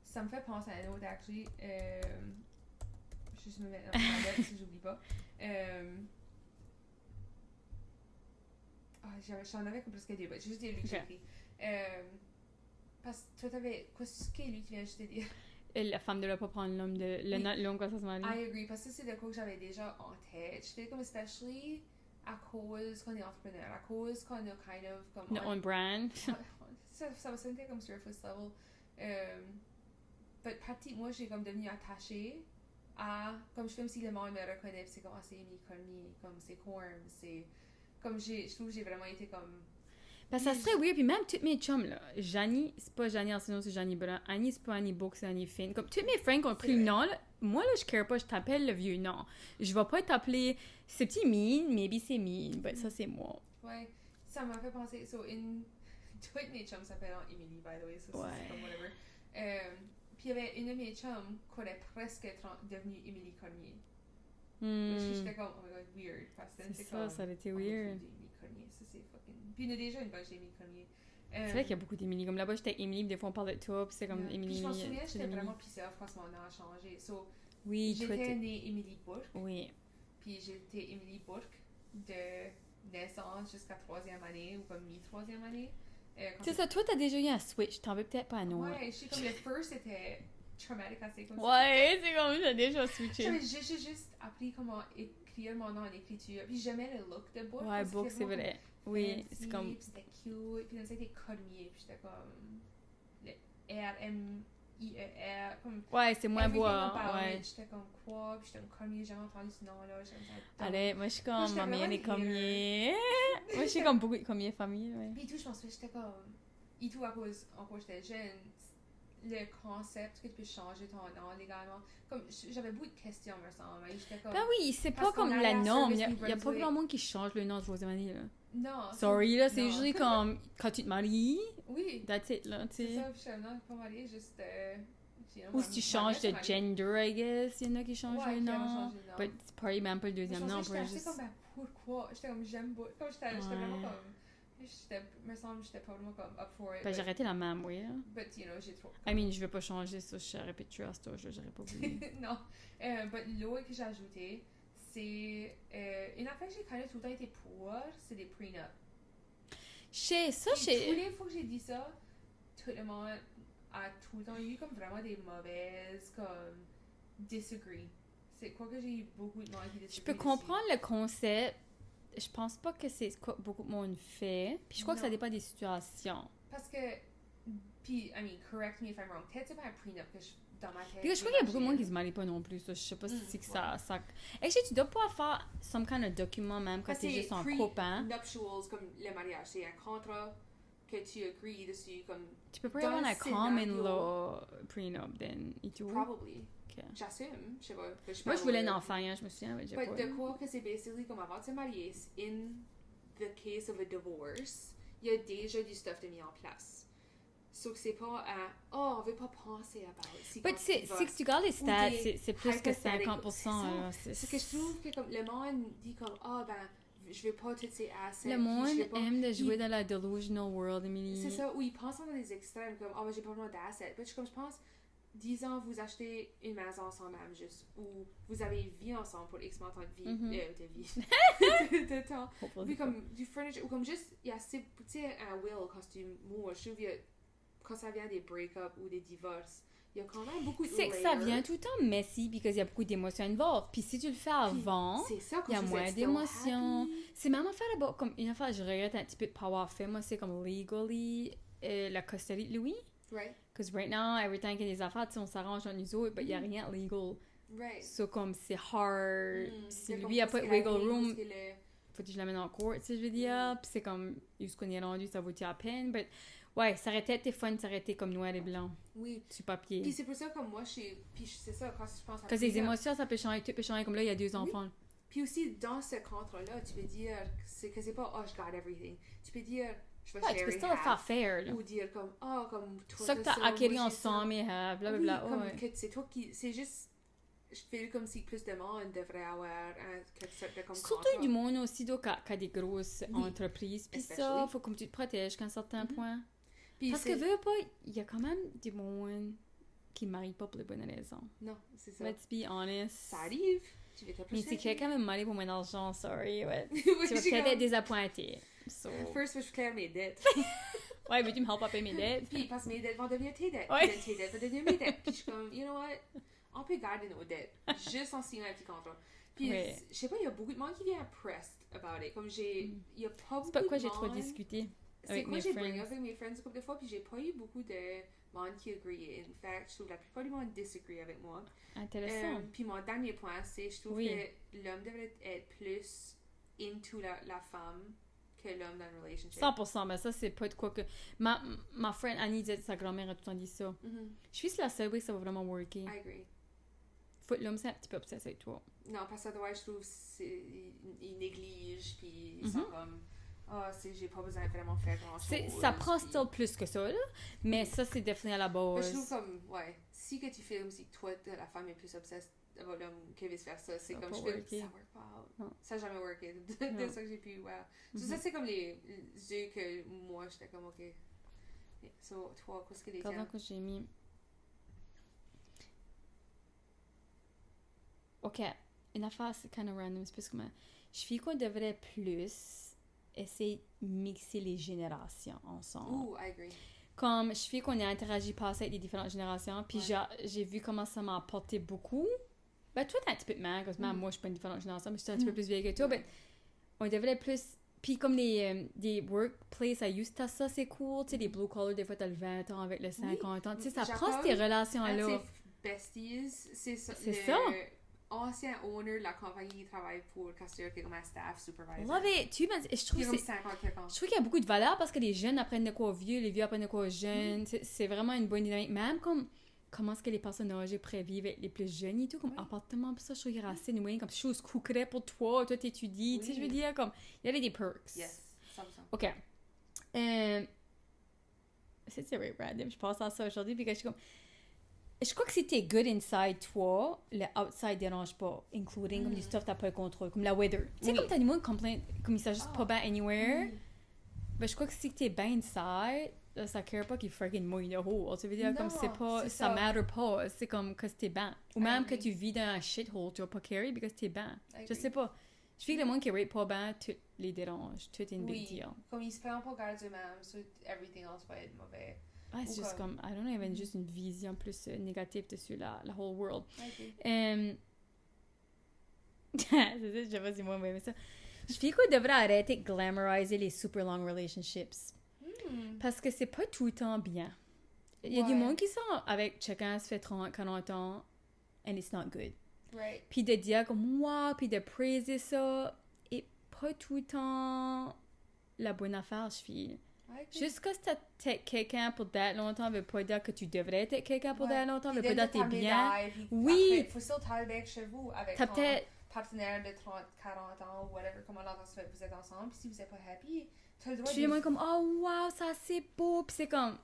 Ça me fait penser à un autre, actually. Je me mets dans la tête si j'oublie pas. J'en avais comme presque deux, mais j'ai juste dit lui que j'ai écrit. Parce que toi, t'avais. Qu'est-ce que lui qui vient juste de dire? La femme ne doit pas prendre l'homme quand ça se marie. I agree, parce que c'est de quoi que j'avais déjà en tête. Je fais comme, especially à cause qu'on est entrepreneur, à cause qu'on a kind of comme. Notre own brand. Ça va sonner comme surface level. But partie, moi, j'ai comme devenu attachée à. Comme je fais aussi le monde me reconnaît, c'est comme, c'est Amy Cormier, comme c'est Corm, c'est. Comme je trouve que j'ai vraiment été comme. Ben, ça serait weird, puis même toutes mes chums, là. Janie, c'est pas Janie Arsenault, c'est Janie Brun. Annie, c'est pas Annie Book, c'est Annie Finn. Comme toutes mes friends qui ont pris le nom, là. Moi, là, je care pas, je t'appelle le vieux nom. Je vais pas t'appeler. C'est petit mean, maybe c'est mean, but ça, c'est moi. Ouais, ça m'a fait penser. So, toutes mes chums s'appellent Emily, by the way, so c'est comme whatever. Puis il y avait une de mes chums qui aurait presque devenue Emily Cormier. J'étais comme, oh my god, weird. Parce que c'est ça, ça aurait été weird. Ça, c'est fucking. Puis il y en a déjà une bunch d'Emily Cormier. C'est vrai qu'il y a beaucoup d'Emily. Comme là-bas, j'étais Emily, des fois on parle de toi, puis c'est comme Emily. Puis je m'en souviens, j'étais vraiment pissée off quand mon nom a changé. So, oui, j'étais née Emily Bourque. Oui. Puis j'étais Emily Bourque de naissance jusqu'à 3e année ou comme mi-3e année. C'est ça, toi, t'as déjà eu un switch. T'en veux peut-être pas un autre. Ouais, je sais comme le first c'était traumatique assez comme ça. Ouais, c'est comme j'ai déjà switché. J'ai juste appris comment écrire mon nom en écriture. Puis j'aimais le look de Bourque. Ouais, Bourque, c'est vrai. Oui, c'est comme. Puis c'était cute. Puis ça c'était Cormier. Puis j'étais comme. Le R-M-I-E-R. Comme. Ouais, c'est moins beau. Ouais. J'étais comme quoi. Puis j'étais comme Cormier. J'ai jamais entendu ce nom-là. Allez, moi je suis comme mamie, elle est Cormier. Moi je suis comme beaucoup de Cormier famille. Ouais. Puis tout, je pense que j'étais comme. Et tout à cause, encore j'étais jeune. Le concept que tu peux changer ton nom légalement. Comme j'avais beaucoup de questions, me semble. J'étais comme. Ben oui, c'est pas comme la norme. Il y a pas grand monde qui change le nom de troisième année, là. Non. Sorry, là, c'est juste comme quand tu te maries. Oui. That's it, là, tu sais. C'est ça, puis je suis pas mariée, juste. Ou si tu changes de gender, I guess. Il y en a qui changent le nom. Mais c'est pas même pas le deuxième nom. J'étais comme, ben pourquoi? J'étais comme, j'aime pas. Comme j'étais vraiment comme. Me semble que j'étais pas vraiment comme up for it. Ben, j'ai arrêté la même, oui. Hein. But, you know, j'ai trop. I mean, je veux pas changer ça, je serais plus à cet âge, j'aurais pas voulu. Non. But l'autre que j'ai ajouté, c'est une affaire que j'ai quand même tout le temps été pour, c'est des prenups. Tous les fois que j'ai dit ça, tout le monde a tout le temps eu comme vraiment des mauvaises, comme, disagree. C'est quoi que j'ai eu beaucoup de monde qui disagree. Je peux comprendre le concept. Je pense pas que c'est quoi beaucoup de monde fait. Puis je crois que ça dépend des situations. Parce que, puis, I mean, correct me if I'm wrong. Peut-être c'est pas un prenup que dans ma tête. Puis je crois qu'il y a beaucoup de monde qui se marient pas non plus. Ça. Je sais pas si c'est que ça. Actually, tu dois pas faire some kind of document même quand t'es juste en couple. Nuptials, comme le mariage, c'est un contrat que tu agrees dessus, comme... Tu peux pas y Dans avoir le un common scénario- law prenup, then, et tout. Probably. Ok. J'assume, je sais pas. Moi, je voulais un enfant, hein, je me souviens, mais j'ai But pas. de quoi que c'est basically comme avant de se marier, in the case of a divorce, il y a déjà du stuff de mis en place. So que c'est pas à, oh, on veut pas penser à si But quand c'est tu que tu regardes les stats, des c'est plus que hypothetical- 50%. là, C'est que je trouve que comme le monde dit comme, oh ben, je veux pas toutes ces assets. Le puis monde je veux pas- aime de jouer il- dans la delusional world, Emily. C'est ça, où ils pensent dans des extrêmes, comme, oh ben j'ai pas besoin d'assets. But je pense, 10 ans, vous achetez une maison ensemble, même juste, ou vous avez vie ensemble pour X temps de vie, Mhm. de vie, de temps. Hopefully. Puis comme du furniture, ou comme juste, il y a tu sais, un will quand tu mours, je trouve, quand ça vient des break-up ou des divorces, il y a quand même beaucoup de C'est que ça layers. vient tout le temps messy, parce qu'il y a beaucoup d'émotions involved. Puis si tu le fais avant, C'est ça, quand il y a je moins suis still d'émotions. happy. C'est même affaire là-bas, comme une affaire, je regrette un petit peu de pas avoir fait, moi, c'est comme legally la custody de Louis. Right, Because right now, every time qu'il y a des affaires, tu sais, on s'arrange dans nous autres, mais il n'y a rien de legal. right. So, comme c'est hard. Si Il y a lui a comme pas de parce qu'il wiggle arrive, room, parce qu'il est- faut que je l'amène en court, tu sais, je veux dire. Puis c'est comme, jusqu'on y est rendu, ça vaut-tu la peine? But, ouais, ça aurait été fun, ça aurait été comme noir et blanc, Oui. sur papier. Puis c'est pour ça, comme moi, puis c'est ça, quand je pense à... Parce que les plusieurs- émotions, ça peut changer, tout peut changer. Comme là, il y a 2 enfants. Puis aussi, dans ce contrat-là, tu peux dire que c'est pas « Oh, je garde everything ». Tu peux dire « Je vais Ouais, tu peux sharer still le faire half faire, » là. ou dire comme « Oh, comme toi, Ça que t'as moi, acquéri j'ai ensemble, et blablabla. Oui, comme ouais. que c'est toi qui... C'est juste... Je fais comme si plus de monde devrait avoir quelque sorte de comme Surtout contrat. du monde aussi, donc, qui a des grosses Oui. entreprises. Puis ça, Especially. faut comme tu te protèges jusqu'à un certain Mhm. point. Puis Parce c'est- que, veux pas, il y a quand même des monde qui ne marient pas pour les bonnes raisons. Non, c'est ça. Let's be honest. Ça arrive. Tu veux Mais t'approcher. si quelqu'un veut me marier pour mon argent, sorry, ouais. Oui, Tu vas j'ai peut-être comme- être désappointé. So... First, faut que je claire mes dettes. Ouais, veux-tu me help à payer mes dettes? Puis parce que mes dettes vont devenir tes dettes. Ouais. Puis tes dettes vont devenir mes dettes. Puis je suis comme, you know what? On peut garder nos dettes. Juste en signant un petit contrat. Puis Ouais. je sais pas, il y a beaucoup de monde qui vient pressed about it. Comme il y a pas beaucoup C'est pas quoi de j'ai trop monde- discuté. C'est avec que moi mes j'ai friends. bring up avec mes friends une couple de fois, puis j'ai pas eu beaucoup de monde qui agree. In fact, je trouve que la plupart du monde disagree avec moi. Intéressant. Puis mon dernier point, c'est je trouve Oui. que l'homme devrait être plus into la femme que l'homme dans une relationship. 100%, mais ça, c'est pas de quoi que... Ma friend Annie disait, sa grand-mère a tout le temps dit ça. Mhm. Je suis la seule way que ça va vraiment worker. I agree. Faut que l'homme, c'est un petit peu obsessé avec toi. Non, parce que otherwise, je trouve qu'ils négligent, puis ils Mhm. sont comme, j'ai pas besoin de vraiment faire grand-chose. Ça prend puis- still plus que ça, là. Mais ça, c'est définitivement à la Mais je base. trouve comme, ouais, si que tu filmes, si que toi, la femme est plus obsesse avec l'homme que vice-versa, c'est Ça comme, va je pas fais, worker. ça work pas out. Non. Ça n'a jamais worké. Non. De ça que j'ai pu, ouais. So, ça, c'est comme les yeux que moi, j'étais comme, ok. So, toi, qu'est-ce que les Pardon tiens? que j'ai mis... Ok, une affaire, c'est kind of random. C'est plus comme... Je fais qu'on devrait plus essayer de mixer les générations ensemble. Ooh, I agree. Comme je fais qu'on a interagi passé avec les différentes générations, puis Ouais. j'ai vu comment ça m'a apporté beaucoup. Ben, toi, t'es un petit peu de mal, parce que même moi, je suis pas une différente génération, mais je suis un petit peu plus vieille que toi. Ouais. Ben, on devrait plus. Puis, comme des workplaces à use, t'as ça, c'est cool. Tu sais, les blue collar, des fois, t'as le 20 ans avec le 50 ans. Tu sais, ça Japon, prend ces Un de relations-là. ses besties, c'est C'est le ça. ancien owner de la compagnie qui travaille pour Castor, qui est comme un staff supervisor. Love it! Tu vois, je trouve Il que est c'est. comme 50 quelque ans. Je trouve qu'il y a beaucoup de valeur parce que les jeunes apprennent de quoi aux vieux, les vieux apprennent de quoi aux jeunes. C'est vraiment une bonne dynamique. Même comme comment est-ce que les personnes âgées prévivent avec les plus jeunes et tout, comme Oui. appartement, puis ça, je trouve qu'il y a assez de moyens, comme chose coûterait pour toi t'étudies, tu sais, je veux Oui. dire, comme, il y a des perks. Yes, 100%. OK. C'est very random, je pense à ça aujourd'hui, puis que je suis comme... Je crois que si t'es good inside toi, le outside dérange pas, including comme du stuff t'as pas le contrôle, comme la weather. Tu sais, Oui. comme t'as du monde complain, comme il s'agit pas bien anywhere, Oui. ben je crois que si t'es bien inside, là, ça care pas qu'il freaking mouille le hole. Tu veux dire, comme Non, c'est pas, c'est ça ça. matter pas, c'est comme que t'es bien. Ou I même que agree. tu vis dans un shithole, tu vas pas carry parce que t'es bien. I Je agree. sais pas. Je fais que le monde qui rate pas bien, tout les dérange, tout est une Oui. big deal. Comme ils se prennent pas garde eux-mêmes, so everything else va être mauvais. Ouais, c'est Ou juste comme, I don't know, il y avait juste une vision plus négative dessus la whole world. I agree. C'est ça, je sais pas si moi, mais ça. Je fais qu'on devrait arrêter de glamoriser les super long relationships. Parce que c'est pas tout le temps bien. Il y a du Ouais. monde qui sont avec chacun, ça fait 30, 40 ans, and it's not good. Right. Puis de dire comme wow, puis de praiser ça, et pas tout le temps la bonne affaire, je fais. Jusqu'à ce que t'es quelqu'un pour d'être longtemps veut pas dire que tu devrais être quelqu'un pour d'être longtemps, veut Puis pas dire que t'es bien. Oui. Il faut still travailler chez vous avec T'as ton peut-être... partenaire de 30, 40 ans ou whatever, comment longtemps ça fait que vous êtes ensemble. Puis si vous êtes pas happy, t'as le droit Tu es moins comme, oh wow, ça c'est beau. Puis c'est comme,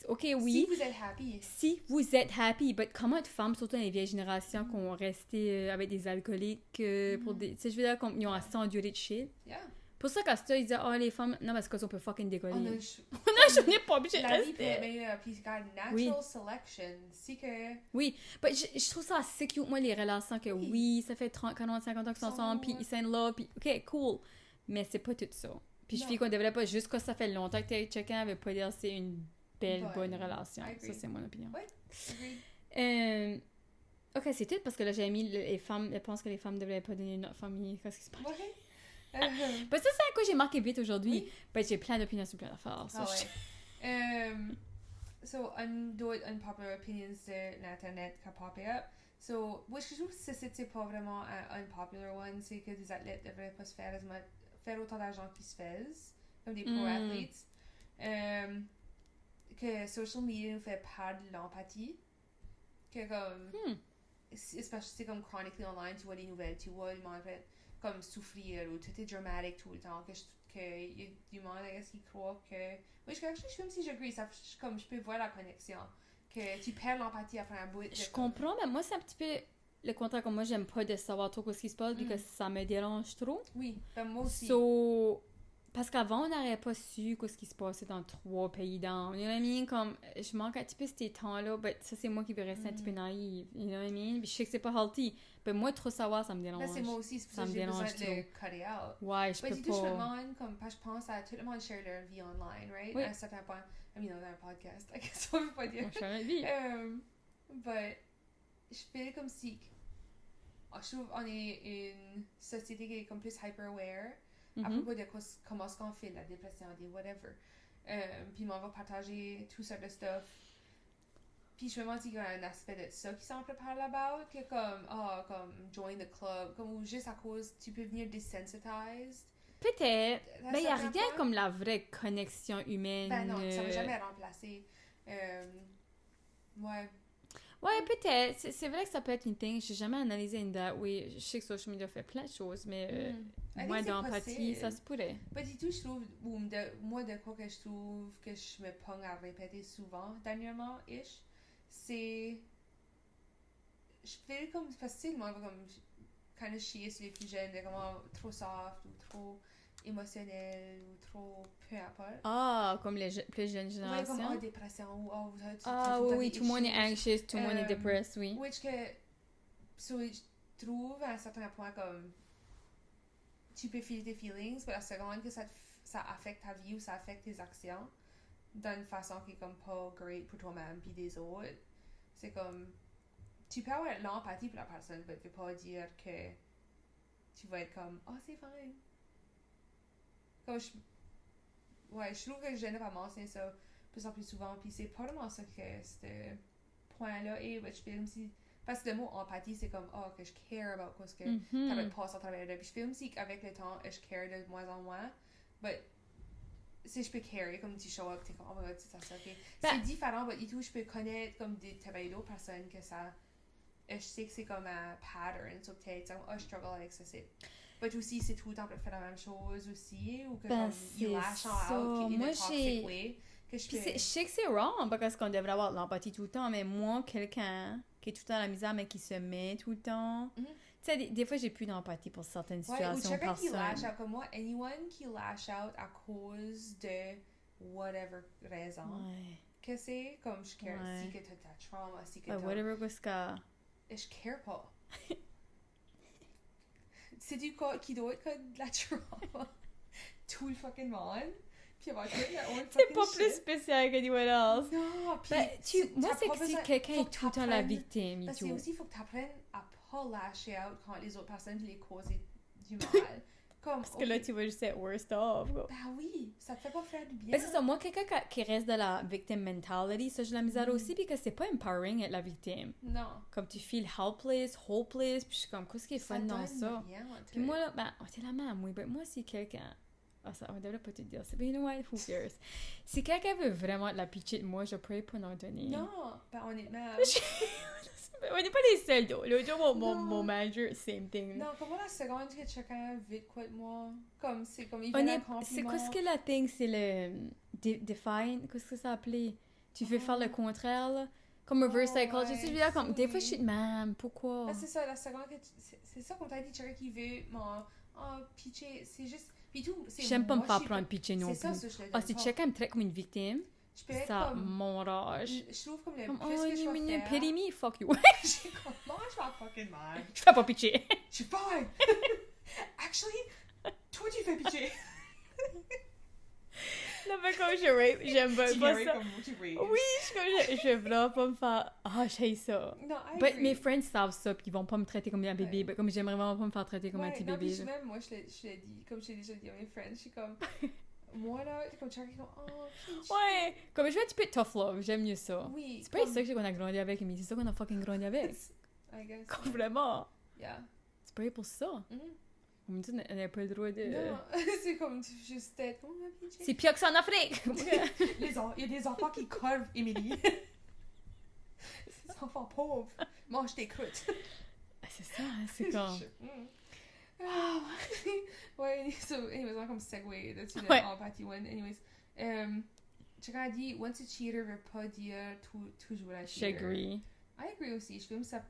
ok, oui. Si vous êtes happy. Si vous êtes happy, mais comment de femmes, surtout dans les vieilles générations, qui ont resté avec des alcooliques pour des. Tu sais, je veux dire, ils ont assez enduré de shit. Yeah. Pour ça, quand ils disaient, oh, les femmes, non, parce qu'on peut fucking décoller. On a je n'ai pas obligé de la vie peut être rester. meilleure, puis regarde, natural Oui. selection, si que... Oui, mais je trouve ça assez cute, moi, les relations que oui, ça fait 30, 40, 50 ans qu'ils sont ensemble, puis ils sont love, puis ok, cool. Mais c'est pas tout ça. Puis je Non. fais qu'on devrait pas, juste que ça fait longtemps que t'es avec quelqu'un, veut pas dire que c'est une belle, bonne relation. I agree. Ça, c'est mon opinion. Oui, agreed. Ok, c'est tout parce que là, j'ai mis les femmes, elles pensent que les femmes devraient pas donner notre famille. Qu'est-ce qui se passe? Ouais. Ben, ça, c'est un coup j'ai marqué vite aujourd'hui. Oui. Ben, j'ai plein d'opinions sur plein d'affaires. Ça, So, d'autres unpopular opinions de l'Internet qui a popé up. So, moi, je trouve que c'est pas vraiment un unpopular one, c'est que des athlètes devraient pas se faire autant d'argent qu'ils se font, comme des pro-athletes. Que social media nous fait perdre l'empathie. Que comme... C'est comme chronically online, tu vois les nouvelles, tu vois le monde fait comme souffrir ou tout est dramatique tout le temps, que y a du monde qui croit que... Oui, je suis comme si j'agree, comme je peux voir la connexion, que tu perds l'empathie après un bout. Je comprends, mais moi, c'est un petit peu le contraire, comme moi, j'aime pas de savoir trop ce qui se passe, parce que ça me dérange trop. Oui, ben moi aussi. So, parce qu'avant, on n'aurait pas su ce qui se passait dans 3 pays dans. You know what I mean? Comme, je manque un petit peu ces temps-là. Ben, ça, c'est moi qui vais rester un petit peu naïve. You know what I mean? Puis je sais que c'est pas healthy. Ben, moi, trop savoir, ça me dérange. Ben, c'est moi aussi, c'est pour ça que j'ai besoin de le cutter out. Ouais, je peux dis-tu, je me pas. demande, comme, parce que je pense à tout le monde share leur vie online, right? Oui. À un certain point. I mean, dans un podcast, like, ça veut pas dire. Moi, je fais ma vie. But, je fais comme si... je trouve qu'on est une société qui est comme plus hyper-aware à propos de comment est-ce qu'on fait, la dépression, des whatever. Puis on va partager tout ça de stuff. Puis je me demande s'il y a un aspect de ça qui s'en prépare là-bas, que comme join the club, comme ou juste à cause, tu peux venir desensitized. Peut-être. Ben, il n'y a certain rien point. comme la vraie connexion humaine. Ben non, ça va jamais remplacer. Ouais. Ouais, peut-être. C'est vrai que ça peut être une thing. J'ai jamais analysé in that way. Je sais que social media fait plein de choses, mais moins d'empathie, ça se pourrait. Pas du tout, je trouve, ou moi, de quoi que je trouve que je me pogne à répéter souvent, dernièrement, c'est... Je fais comme, facilement, comme, kind of chier sur les plus jeunes, de comment trop soft, ou trop émotionnel, ou trop peu importe. Ah, comme les plus jeunes Ouais, générations. comme, dépression, ou, vous avez oui, tout le monde est anxious, tout le monde est depressed, oui. Which que, je trouve à un certain point comme, tu peux filer tes feelings, mais la seconde que ça affecte ta vie ou ça affecte tes actions d'une façon qui est comme pas great pour toi-même puis des autres, c'est comme, tu peux avoir l'empathie pour la personne, mais tu peux pas dire que tu vas être comme, c'est fine. Comme je trouve que je n'ai pas mentionné ça plus en plus souvent, puis c'est pas vraiment ça que ce point-là est, mais je fais comme si, parce que le mot empathie, c'est comme, que je care about ce que ça va te passer à travers là, puis je fais aussi qu'avec le temps, je care de moins en moins, mais si je peux care, comme tu show up, t'es comme, oh my god, c'est ça, ok. C'est différent, mais tout, je peux connaître comme des d'autres personnes que ça, je sais que c'est comme un pattern, so peut-être, je struggle avec ça, c'est... Mais aussi, c'est tout le temps pour faire la même chose aussi, ou que comme, you lash out in a toxic way. Que je sais que c'est wrong, parce qu'on devrait avoir de l'empathie tout le temps, mais moi, quelqu'un qui est tout le temps à la misère, mais qui se met tout le temps... Tu sais, des fois, j'ai plus d'empathie pour certaines situations. Ou quelqu'un qui lash out, comme moi, anyone qui lash out à cause de whatever raison. Ouais. Que c'est, comme je care, si que t'as ta trauma, si que t'as... whatever qu'est-ce que... Je care pas. C'est du cas qui doit être de la trauma. Tout le fucking monde. Puis avoir tout le own c'est pas plus spécial qu'anyone else. Non, puis... moi, c'est que si quelqu'un est tout le temps la victime, parce que aussi, il faut que t'apprennes à pas lâcher out quand les autres personnes les causent du mal. Comme, parce que là, tu vas juste être worst off. Ben oui, ça te fait pas faire du bien. Ben c'est ça, moi, quelqu'un qui reste de la victim mentality, ça, j'ai la misère aussi, parce que c'est pas empowering être la victime. Non. Comme tu feel helpless, hopeless, puis je suis comme, qu'est-ce qui est fun dans ça? Rien, puis moi, là, t'es la même, oui, mais moi, si quelqu'un Ah, ça, on devrait pas te dire ça. Mais you know what? Who cares? Si quelqu'un veut vraiment la pitcher de moi, je pourrais pas en donner. Non, ben honnêtement. On n'est pas les seuls, though. L'autre jour, mon Non. manager, same thing. Non, comme moi, la seconde que chacun veut de quoi de moi, comme c'est comme il On fait est... un C'est compliment. quoi ce que la thing? C'est le... Define? Qu'est-ce que ça appelait? Tu veux faire le contraire, là? Comme reverse psychology. Tu veux dire, comme... Des fois, je suis de même. Pourquoi? Ah, c'est ça, la seconde que c'est ça qu'on t'a dit, chacun qui veut mon... Oh, pitcher, c'est juste... Puis tout, c'est J'aime pas me moi, faire je suis prendre pitcher non C'est plus. ça, je te Ah, donne si pas. quelqu'un me traite comme une victime, Je peux être ça comme... m'enrage. Je trouve comme le Comme, plus oh, que je vais faire... pity me, fuck you. J'ai comme, moi, je vais fucking mal. Je fais pas pitcher. Je suis fine. Actually, toi, tu fais pitcher. Non, mais quand je rape, j'aime pas Tu ça. viens comme tu rage. Oui, je veux vraiment pas me faire... Ah, j'ai ça. Non, I But agree. mes friends savent ça, pis ils vont pas me traiter comme un bébé. Ouais. But comme j'aimerais vraiment pas me faire traiter comme un petit non, bébé. puis là. même moi, je l'ai dit, comme je l'ai déjà dit à mes friends, je suis comme... moi, là, comme chacun comme, oh, pitcher. Ouais, comme je vais un petit peu tough love, j'aime mieux ça. Oui. C'est pas ça qu'on a grandi avec, mais c'est ça qu'on a fucking grandi avec. I guess. Complètement. Yeah. C'est pas pour ça. Mhm. On me dit, on n'a pas le droit de... Non, c'est comme juste être, oh, ma pitcher. C'est pire que ça en Afrique! Il y a des enfants qui crevent, Émilie. Ces enfants pauvres. Mange tes croûtes. Ah, c'est ça, hein, c'est comme... Ouais, so, anyways, on va comme segue là-dessus de Ouais. empathie one. Anyways, chacun a dit, once a cheater veut pas dire toujours un cheater. J'agree. I agree aussi, je trouve ça...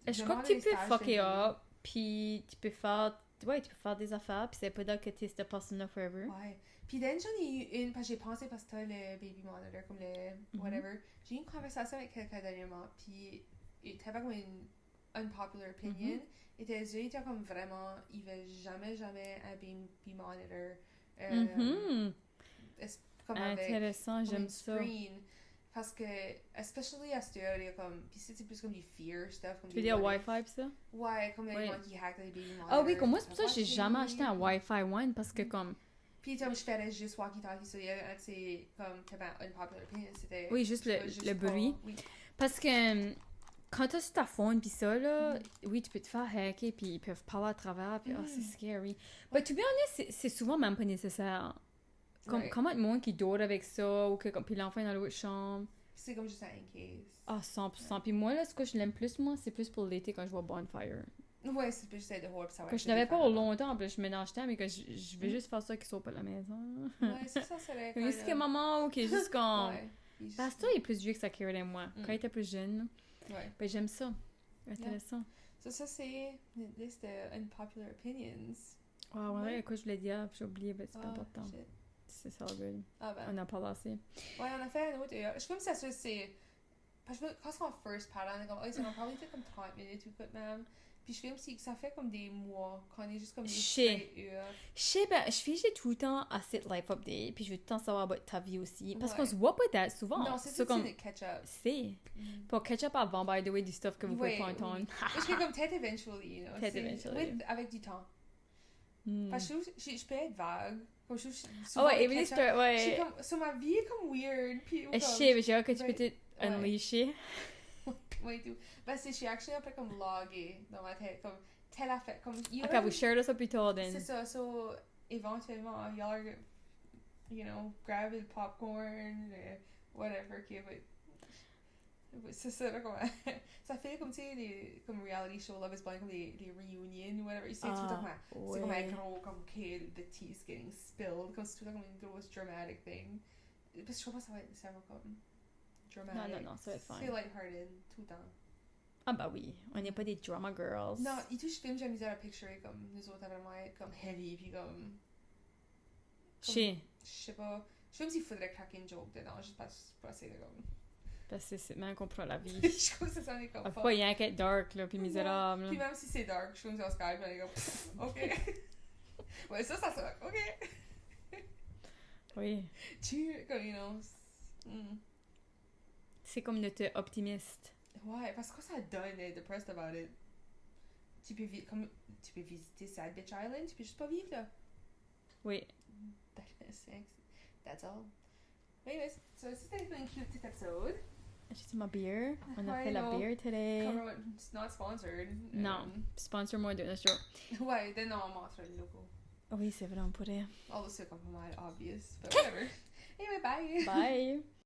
Je crois que tu peux fucker up, puis tu peux faire... Ouais, tu peux faire des affaires, puis c'est pas là que t'es cette personne-là forever. Ouais. Puis then, j'en ai eu une, parce que j'ai pensé, parce que t'as le baby monitor, comme le whatever. J'ai eu une conversation avec quelqu'un dernièrement, puis il était pas comme une unpopular opinion. Et tes yeux étaient comme vraiment, il veut jamais un baby monitor. Comme avec Intéressant, comme j'aime une ça. screen. Parce que, especially à cette heure, il y a comme, puis c'est plus comme du fear stuff. Comme Tu veux dire Wi-Fi pis ça? Ouais, comme les Ouais. gens qui hackent les baby monitors. Ah oui, comme moi, c'est pour ça que j'ai Watching jamais me. acheté un Wi-Fi One, parce que comme... Puis comme je faisais juste walkie-talkie, so il y a un de ces, comme, t'avais un unpopular opinion, c'était... Oui, juste je le, sais pas, juste le pas- bruit. Oui. Parce que quand t'as sur ta phone pis ça, là, oui, tu peux te faire hacker pis ils peuvent parler à travers pis c'est scary. Mais to be honest, c'est souvent même pas nécessaire. Comme, Ouais. comment de monde qui dort avec ça, ou que puis l'enfant est dans l'autre chambre. C'est comme juste un case. Ah, 100%. Puis moi, là, ce que je l'aime plus, moi, c'est plus pour l'été quand je vois Bonfire. Ouais, c'est plus juste de voir pis savoir. Que je n'avais pas pour longtemps, puis je m'en achetais, mais que je veux juste faire ça qu'ils soient pas à la maison. Ouais, c'est ça, c'est vrai. Juste que maman, ok, juste quand... Ouais. Puis juste- Parce que toi, il est plus vieux que Sakira et moi. Quand il était plus jeune, Ouais. ben j'aime ça. Intéressant. So, ça, c'est une liste de unpopular opinions. Ah, ouais, Ouais. quoi je voulais dire, puis j'ai oublié, ben c'est pas Ah, important. shit. C'est ça, good. Ah ben. On en parle assez. Ouais, on a fait un autre. Je sais pas si ça c'est. Parce que quand on first parle, on est comme, oh, ça va probably take comme 30 minutes ou quoi de même. Puis je fais aussi que ça fait comme des mois qu'on est juste comme des Shit. straight heures. Je sais, ben, je fais tout le temps à cette life update, puis je veux tout le temps savoir about ta vie aussi. Parce Ouais. qu'on se voit pas souvent. Non, c'est Ça, tout comme... de catch-up. C'est. Pour catch-up avant, by the way, du stuff que vous pouvez Ouais, pas entendre. Je fais comme peut-être eventually, you know. Peut-être c'est- eventually. avec du temps. Hmm. Parce que je peux être vague. Comme je Ah ouais, Emily catch-up. Stewart, Je suis ouais. comme, so ma vie est comme weird. Puis, Je sais, mais j'ai hâte que tu Ouais. peux te Ouais. unleasher. Ouais, tout. Parce que je suis actually un peu comme loguée dans ma tête. Comme, telle affaire. Comme, you Ok, know, vous share ça plus tard, then. c'est ça, so, éventuellement, y'all, you know, grab le popcorn, whatever, ok, but c'est ça, là, comme, ça fait comme, tu sais, les, comme reality show, Love is Blind, comme les reunions, whatever, c'est tout le temps comme, c'est comme un gros, comme, ok, the tea's getting spilled, comme c'est tout le temps comme une grosse dramatic thing. Parce que je crois pas que ça va comme dramatic. Non, ça va être C'est fine. lighthearted, tout le temps. Ah bah oui, on n'est pas des drama girls. Non, et tout, je filme, j'ai amusé à picturer comme nous autres, vraiment être comme heavy, puis comme. Chez. Je sais pas. Je sais même s'il faudrait craquer une joke dedans, juste pour essayer de comme. Parce que c'est même qu'on prend la vie. Je trouve que ça sonne comme. Faut pas rien qu'être dark, là, puis misérable. Puis là. même si c'est dark, je suis comme sur Skype, puis on est comme. Pff, ok. Ouais, ça sonne. Ok. Oui. Tu. Comme, you know. C'est comme d'être optimiste. Ouais, parce que quand ça donne, être depressed about it. Tu peux visiter Sad Bitch Island, tu peux juste pas vivre là. Oui. That's all. Anyways, so c'était un cute petit épisode. J'ai dit ma beer. On a Ouais, fait la non. beer today. It's not sponsored. Non. Sponsor moi de notre jour. Ouais, then non, on montre le logo. Oui, c'est vrai, on pourrait. Although c'est comme pas mal obvious, but whatever. Anyway, bye! Bye!